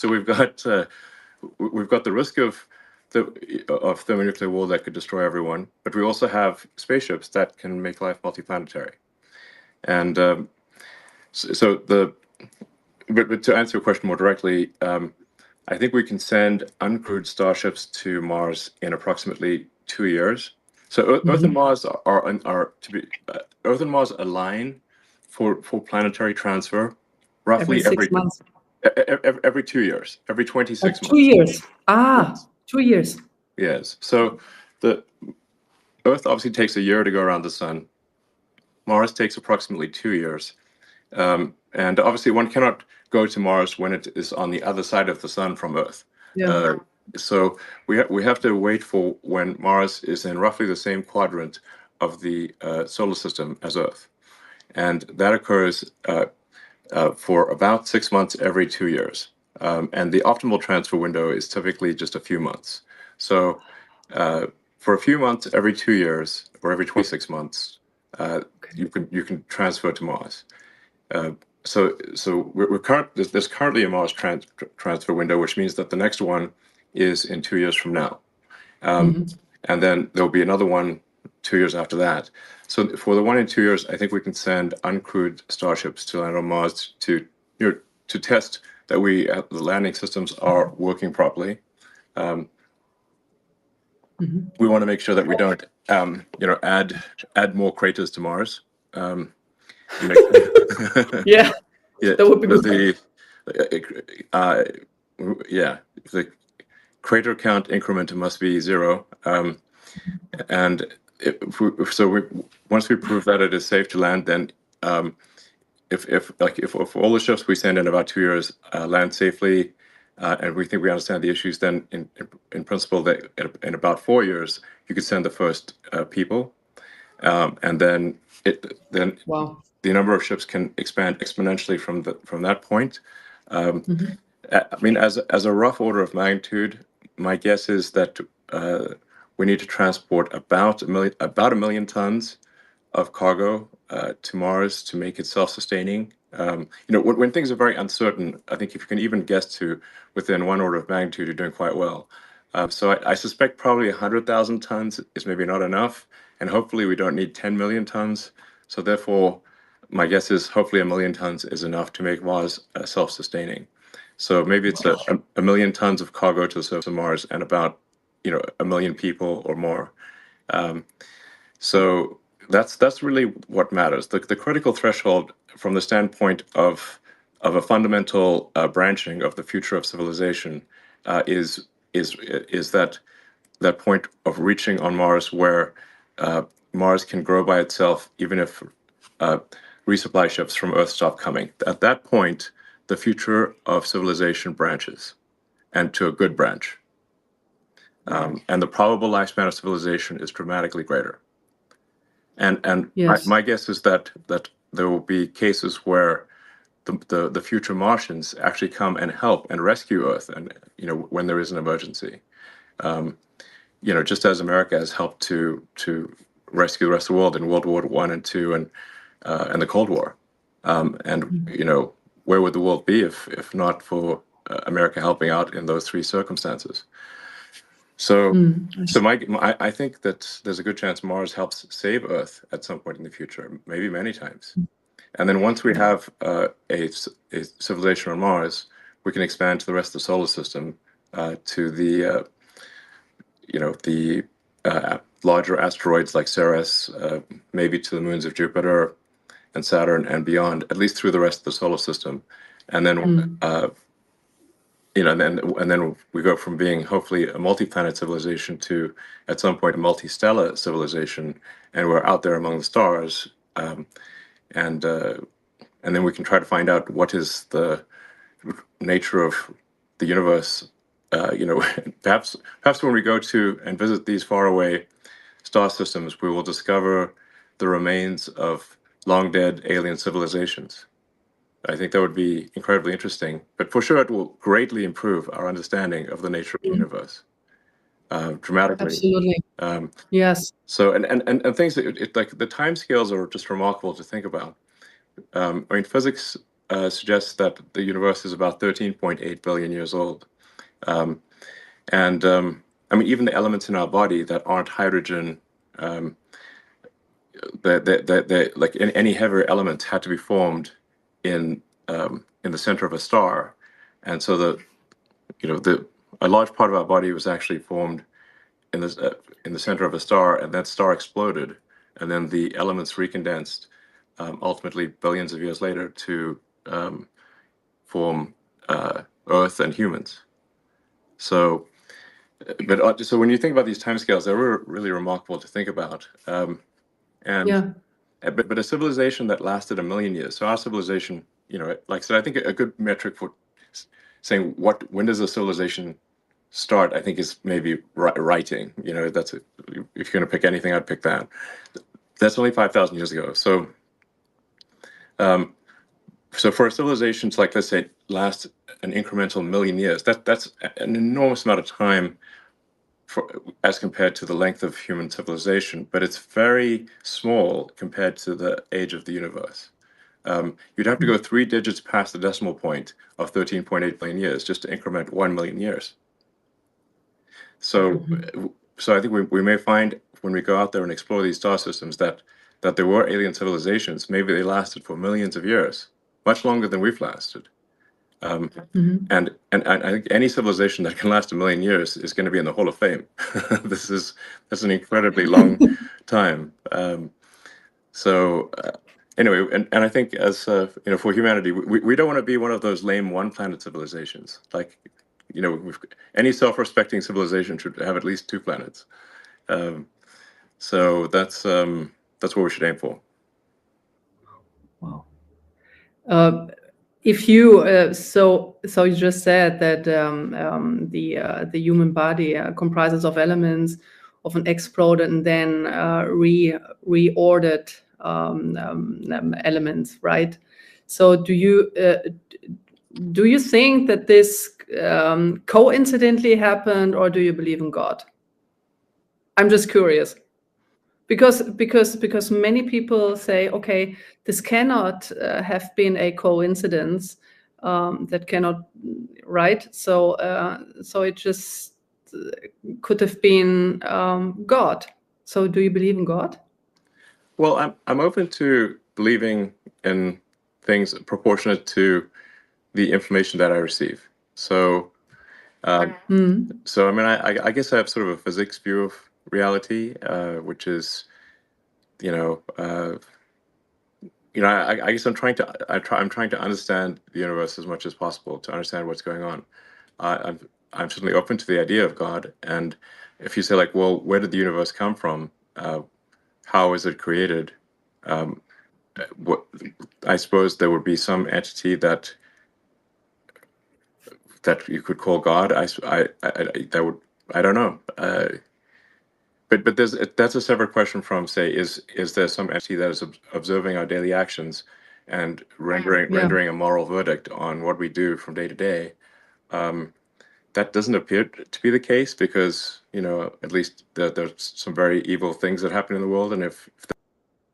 we've got the risk of thermonuclear war that could destroy everyone, but we also have spaceships that can make life multiplanetary. And but to answer your question more directly, I think we can send uncrewed starships to Mars in approximately 2 years. So Earth and Mars Earth and Mars align for planetary transfer roughly every 6 months. Every 2 years, every 26 months. 2 years. 2 years. Yes. So the Earth obviously takes a year to go around the sun. Mars takes approximately 2 years. And obviously one cannot go to Mars when it is on the other side of the sun from Earth. Yeah. So we have to wait for when Mars is in roughly the same quadrant of the solar system as Earth. And that occurs for about 6 months every 2 years. And the optimal transfer window is typically just a few months. So for a few months every 2 years or every 26 months, you can transfer to Mars. So there's currently a Mars transfer window, which means that the next one is in 2 years from now. And then there'll be another one 2 years after that. So for the one in 2 years, I think we can send uncrewed starships to land on Mars to test that the landing systems are working properly. We want to make sure that we don't add more craters to Mars. Yeah, that would be good. The crater count increment must be 0, and once we prove that it is safe to land, then if all the ships we send in about 2 years land safely, and we think we understand the issues, then in principle that in about 4 years you could send the first people, and then Wow. the number of ships can expand exponentially from that point. I mean, as a rough order of magnitude, my guess is that we need to transport about a million tons of cargo to Mars to make it self-sustaining. When things are very uncertain, I think if you can even guess to within one order of magnitude, you're doing quite well. So I suspect probably 100,000 tons is maybe not enough, and hopefully we don't need 10 million tons. So therefore, my guess is hopefully a million tons is enough to make Mars self-sustaining. So maybe it's a million tons of cargo to the surface of Mars and about a million people or more. So that's really what matters. The critical threshold from the standpoint of a fundamental branching of the future of civilization is that point of reaching on Mars where Mars can grow by itself even if resupply ships from Earth stop coming. At that point, the future of civilization branches, and to a good branch. And the probable lifespan of civilization is dramatically greater. And Yes. my guess is that there will be cases where the future Martians actually come and help and rescue Earth, and when there is an emergency. Just as America has helped to rescue the rest of the world in World War I and II and the Cold War. Where would the world be if not for America helping out in those three circumstances? So I think that there's a good chance Mars helps save Earth at some point in the future, maybe many times. And then once we have a civilization on Mars, we can expand to the rest of the solar system, to the larger asteroids like Ceres, maybe to the moons of Jupiter and Saturn and beyond, at least through the rest of the solar system. And then, and then we go from being hopefully a multi-planet civilization to, at some point, a multi-stellar civilization, and we're out there among the stars. And then we can try to find out what is the nature of the universe. Perhaps when we go to and visit these faraway star systems, we will discover the remains of long dead alien civilizations. I think that would be incredibly interesting, but for sure it will greatly improve our understanding of the nature of the universe, dramatically. Absolutely. Yes. So and things that like the time scales are just remarkable to think about. Physics suggests that the universe is about 13.8 billion years old. Even the elements in our body that aren't hydrogen, like any heavier elements had to be formed in the center of a star, and so a large part of our body was actually formed in the center of a star, and that star exploded, and then the elements recondensed, ultimately billions of years later to form Earth and humans. So when you think about these timescales, they're really remarkable to think about. But a civilization that lasted 1 million years. So our civilization, like I said, I think a good metric for saying when does a civilization start, I think is maybe writing. If you're going to pick anything, I'd pick that. That's only 5,000 years ago. So for a civilization to, like, let's say, last an incremental 1 million years, that's an enormous amount of time as compared to the length of human civilization, but it's very small compared to the age of the universe. You'd have to go 3 digits past the decimal point of 13.8 billion years just to increment 1 million years. So I think we may find when we go out there and explore these star systems that there were alien civilizations. Maybe they lasted for millions of years, much longer than we've lasted. And I think any civilization that can last 1 million years is going to be in the Hall of Fame. That's an incredibly long time. Anyway, and I think as for humanity, we don't want to be one of those lame one-planet civilizations. Like, any self-respecting civilization should have at least 2 planets. So that's what we should aim for. Wow. If you so you just said that the human body comprises of elements of an exploded and then reordered elements, right? So do you think that this coincidentally happened, or do you believe in God? I'm just curious. Because many people say, okay, this cannot have been a coincidence. That cannot, right? So it just could have been God. So do you believe in God? Well, I'm open to believing in things proportionate to the information that I receive. So I guess I have sort of a physics view of reality, which is, I guess I'm trying to understand the universe as much as possible to understand what's going on. I'm certainly open to the idea of God, and if you say, like, well, where did the universe come from? How is it created? I suppose there would be some entity that you could call God. I don't know. But that's a separate question from, say, is there some entity that is observing our daily actions and rendering a moral verdict on what we do from day to day? that doesn't appear to be the case because, at least there's some very evil things that happen in the world. And if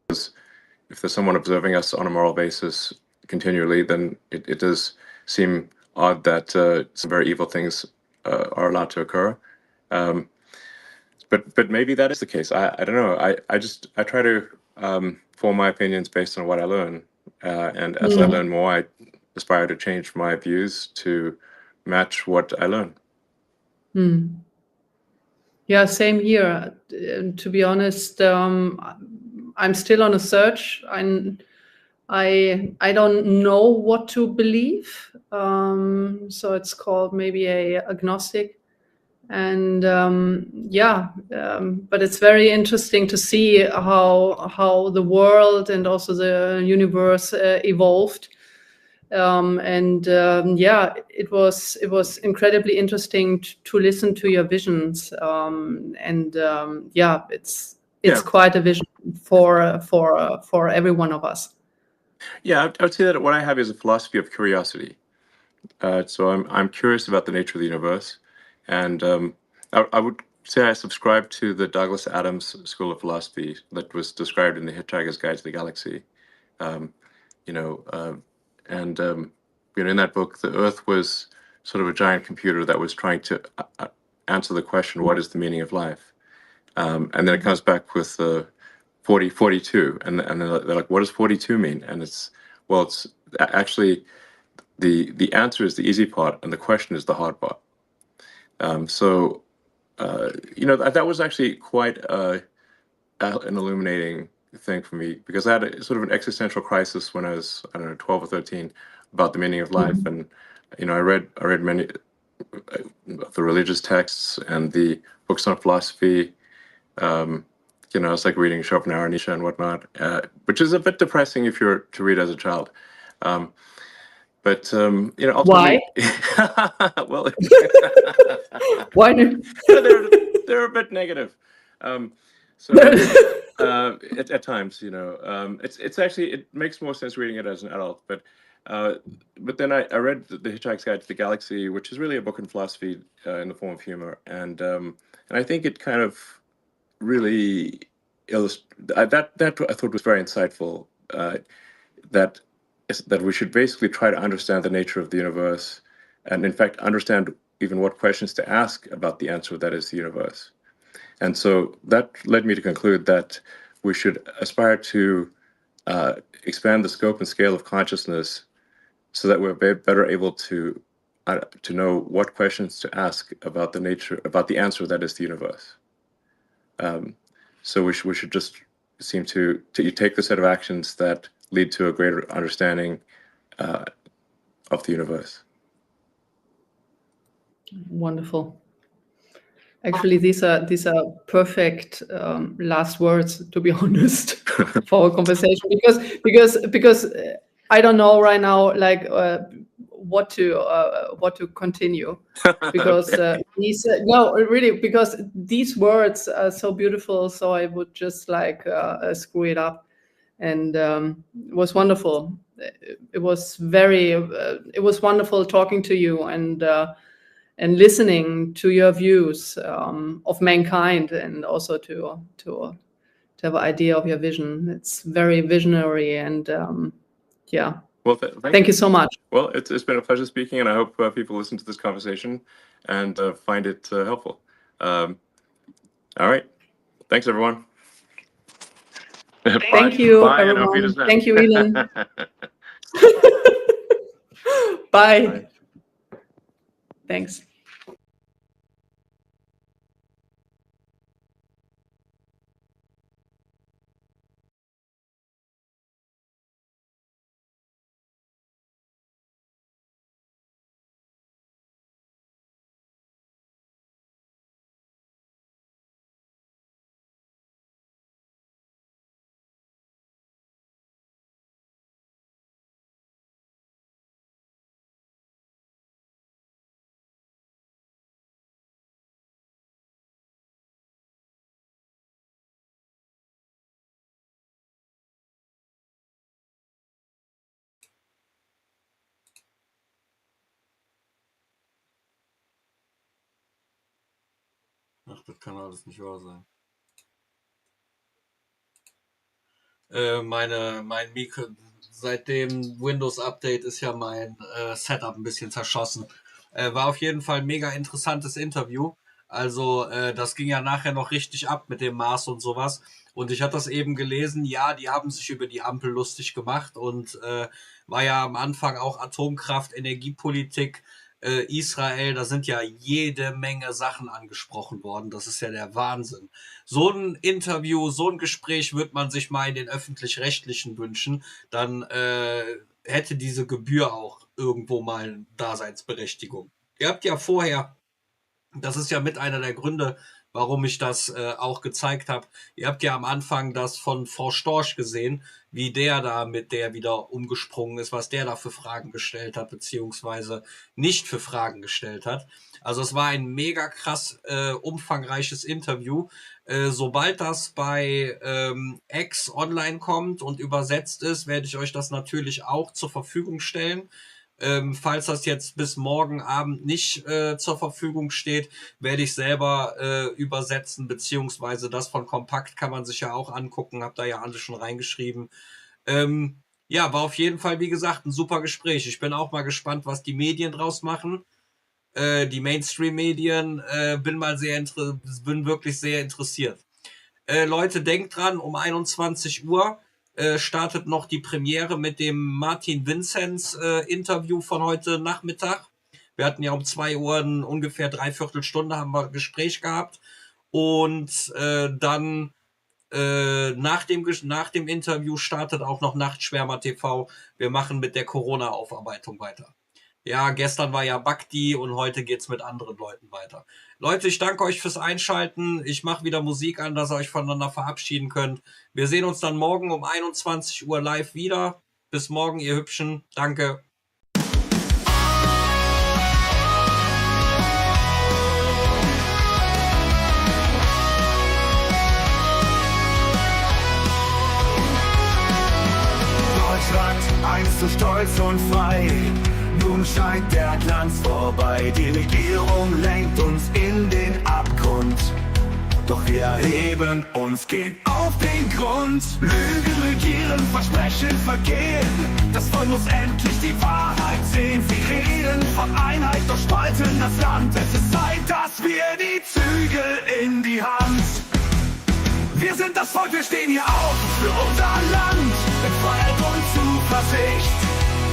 there's someone observing us on a moral basis continually, then it does seem odd that some very evil things are allowed to occur. But maybe that is the case. I don't know. I try to form my opinions based on what I learn, and as I learn more, I aspire to change my views to match what I learn. Yeah, same here. To be honest, I'm still on a search. I don't know what to believe. So it's called maybe a agnostic. And but it's very interesting to see how the world and also the universe evolved. It was incredibly interesting to listen to your visions. It's quite a vision for every one of us. Yeah, I would say that what I have is a philosophy of curiosity. So I'm curious about the nature of the universe, and I would say I subscribe to the Douglas Adams school of philosophy that was described in the Hitchhiker's Guide to the Galaxy. In that book, the Earth was sort of a giant computer that was trying to answer the question, what is the meaning of life? And then it comes back with 42, and they're like, what does 42 mean? And it's actually the answer is the easy part, and the question is the hard part. That was actually quite an illuminating thing for me, because I had a sort of an existential crisis when I was, 12 or 13, about the meaning of life. And I read many of the religious texts and the books on philosophy. It's like reading Schopenhauer, Nietzsche, and whatnot, which is a bit depressing if you're to read as a child. Ultimately, why? Well, Why? They're a bit negative. At times, it's actually, it makes more sense reading it as an adult. But then I read the Hitchhiker's Guide to the Galaxy, which is really a book in philosophy in the form of humor, and I think it kind of really that I thought was very insightful. That we should basically try to understand the nature of the universe, and in fact understand even what questions to ask about the answer that is the universe. And so that led me to conclude that we should aspire to expand the scope and scale of consciousness so that we're better able to know what questions to ask about the answer that is the universe. So we should just seem to take the set of actions that lead to a greater understanding of the universe. Wonderful. Actually, these are perfect last words, to be honest, for our conversation, because I don't know right now, like what to continue, because because these words are so beautiful. So I would just like screw it up, and it was wonderful. It was wonderful talking to you and listening to your views of mankind, and also to have an idea of your vision. It's very visionary, and Well, thank you so much. Well, it's been a pleasure speaking, and I hope people listen to this conversation and find it helpful. All right. Thanks, everyone. Thank you, Bye, and everyone. auf Wiedersehen. Thank you, Elon. Bye. Thanks. Das kann alles nicht wahr sein. Mein Mikro, seit dem Windows-Update ist ja mein Setup ein bisschen zerschossen. War auf jeden Fall ein mega interessantes Interview. Also das ging ja nachher noch richtig ab mit dem Mars und sowas. Und ich hatte das eben gelesen, ja, die haben sich über die Ampel lustig gemacht und war ja am Anfang auch Atomkraft, Energiepolitik, Israel, da sind ja jede Menge Sachen angesprochen worden. Das ist ja der Wahnsinn. So ein Interview, so ein Gespräch wird man sich mal in den Öffentlich-Rechtlichen wünschen. Dann hätte diese Gebühr auch irgendwo mal eine Daseinsberechtigung. Ihr habt ja vorher, das ist ja mit einer der Gründe, warum ich das auch gezeigt habe. Ihr habt ja am Anfang das von Frau Storch gesehen, wie der da mit der wieder umgesprungen ist, was der da für Fragen gestellt hat, beziehungsweise nicht für Fragen gestellt hat. Also es war ein mega krass umfangreiches Interview. Sobald das bei X online kommt und übersetzt ist, werde ich euch das natürlich auch zur Verfügung stellen. Falls das jetzt bis morgen Abend nicht zur Verfügung steht, werde ich selber übersetzen, beziehungsweise das von Kompakt kann man sich ja auch angucken, hab da ja alles schon reingeschrieben. Ja, war auf jeden Fall, wie gesagt, ein super Gespräch. Ich bin auch mal gespannt, was die Medien draus machen. Die Mainstream-Medien, bin wirklich sehr interessiert. Leute, denkt dran, um 21 Uhr startet noch die Premiere mit dem Martin Vinzenz Interview von heute Nachmittag. Wir hatten ja um 2 Uhr ungefähr 3/4 Stunde haben wir ein Gespräch gehabt. Und dann nach dem Interview startet auch noch Nachtschwärmer TV. Wir machen mit der Corona-Aufarbeitung weiter. Ja, gestern war ja Bhakti und heute geht's mit anderen Leuten weiter. Leute, ich danke euch fürs Einschalten. Ich mache wieder Musik an, dass ihr euch voneinander verabschieden könnt. Wir sehen uns dann morgen um 21 Uhr live wieder. Bis morgen, ihr Hübschen. Danke. Deutschland, einst so stolz und frei. Nun scheint der Glanz vorbei. Die Regierung lenkt uns in den Abgrund. Doch wir erheben uns, gehen auf den Grund. Lügen regieren, Versprechen vergehen. Das Volk muss endlich die Wahrheit sehen. Sie reden von Einheit, doch spalten das Land. Es ist Zeit, dass wir die Zügel in die Hand. Wir sind das Volk, wir stehen hier auf für unser Land. Mit Freiheit und Zuversicht.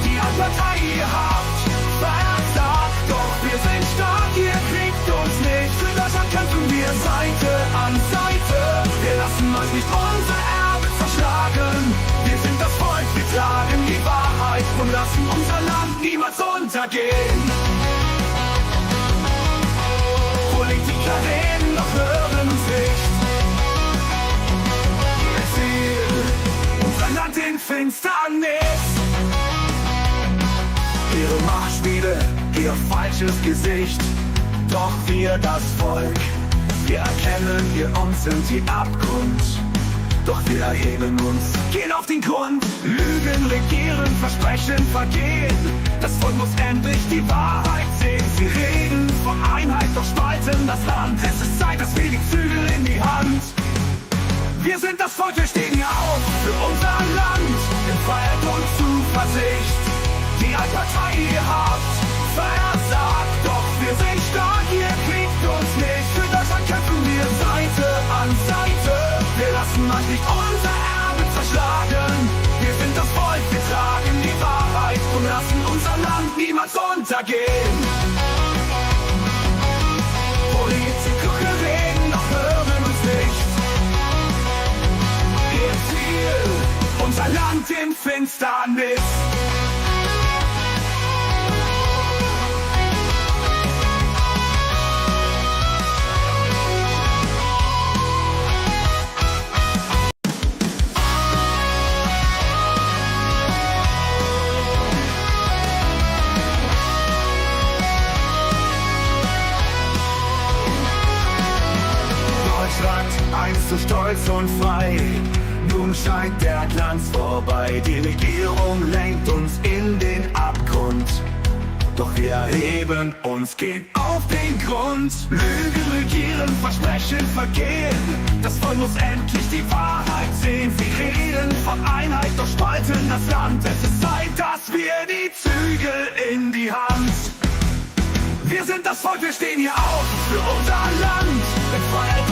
Die Partei ihr habt versagt, doch wir sind stark, ihr kriegt uns nicht. Für Deutschland kämpfen wir Seite an Seite. Wir lassen euch nicht unser Erbe zerschlagen. Wir sind das Volk, wir tragen die Wahrheit und lassen unser Land niemals untergehen. Politiker reden, doch hören uns nicht. Ihr Ziel, unser Land in Finsternis. Ihre Machtspiele, ihr falsches Gesicht. Doch wir, das Volk, wir erkennen, wir uns sind die Abgrund. Doch wir erheben uns, gehen auf den Grund. Lügen regieren, Versprechen vergehen. Das Volk muss endlich die Wahrheit sehen. Sie reden von Einheit, doch spalten das Land. Es ist Zeit, dass wir die Zügel in die Hand. Wir sind das Volk, wir stehen hier auf für unser Land. In Freiheit und Zuversicht. Die Partei ihr habt versagt, doch wir sind stark, ihr kriegt uns nicht. Für Deutschland kämpfen wir Seite an Seite. Wir lassen euch nicht unser Erbe zerschlagen. Wir sind das Volk, wir tragen die Wahrheit und lassen unser Land niemals untergehen. Politiker reden, doch hören uns nicht. Ihr Ziel, unser Land in Finsternis. Einst so stolz und frei, nun scheint der Glanz vorbei. Die Regierung lenkt uns in den Abgrund. Doch wir erheben uns, gehen auf den Grund. Lügen regieren, Versprechen vergehen. Das Volk muss endlich die Wahrheit sehen. Wir reden von Einheit, doch spalten das Land. Es ist Zeit, dass wir die Zügel in die Hand. Wir sind das Volk, wir stehen hier auf für unser Land. In Freiheit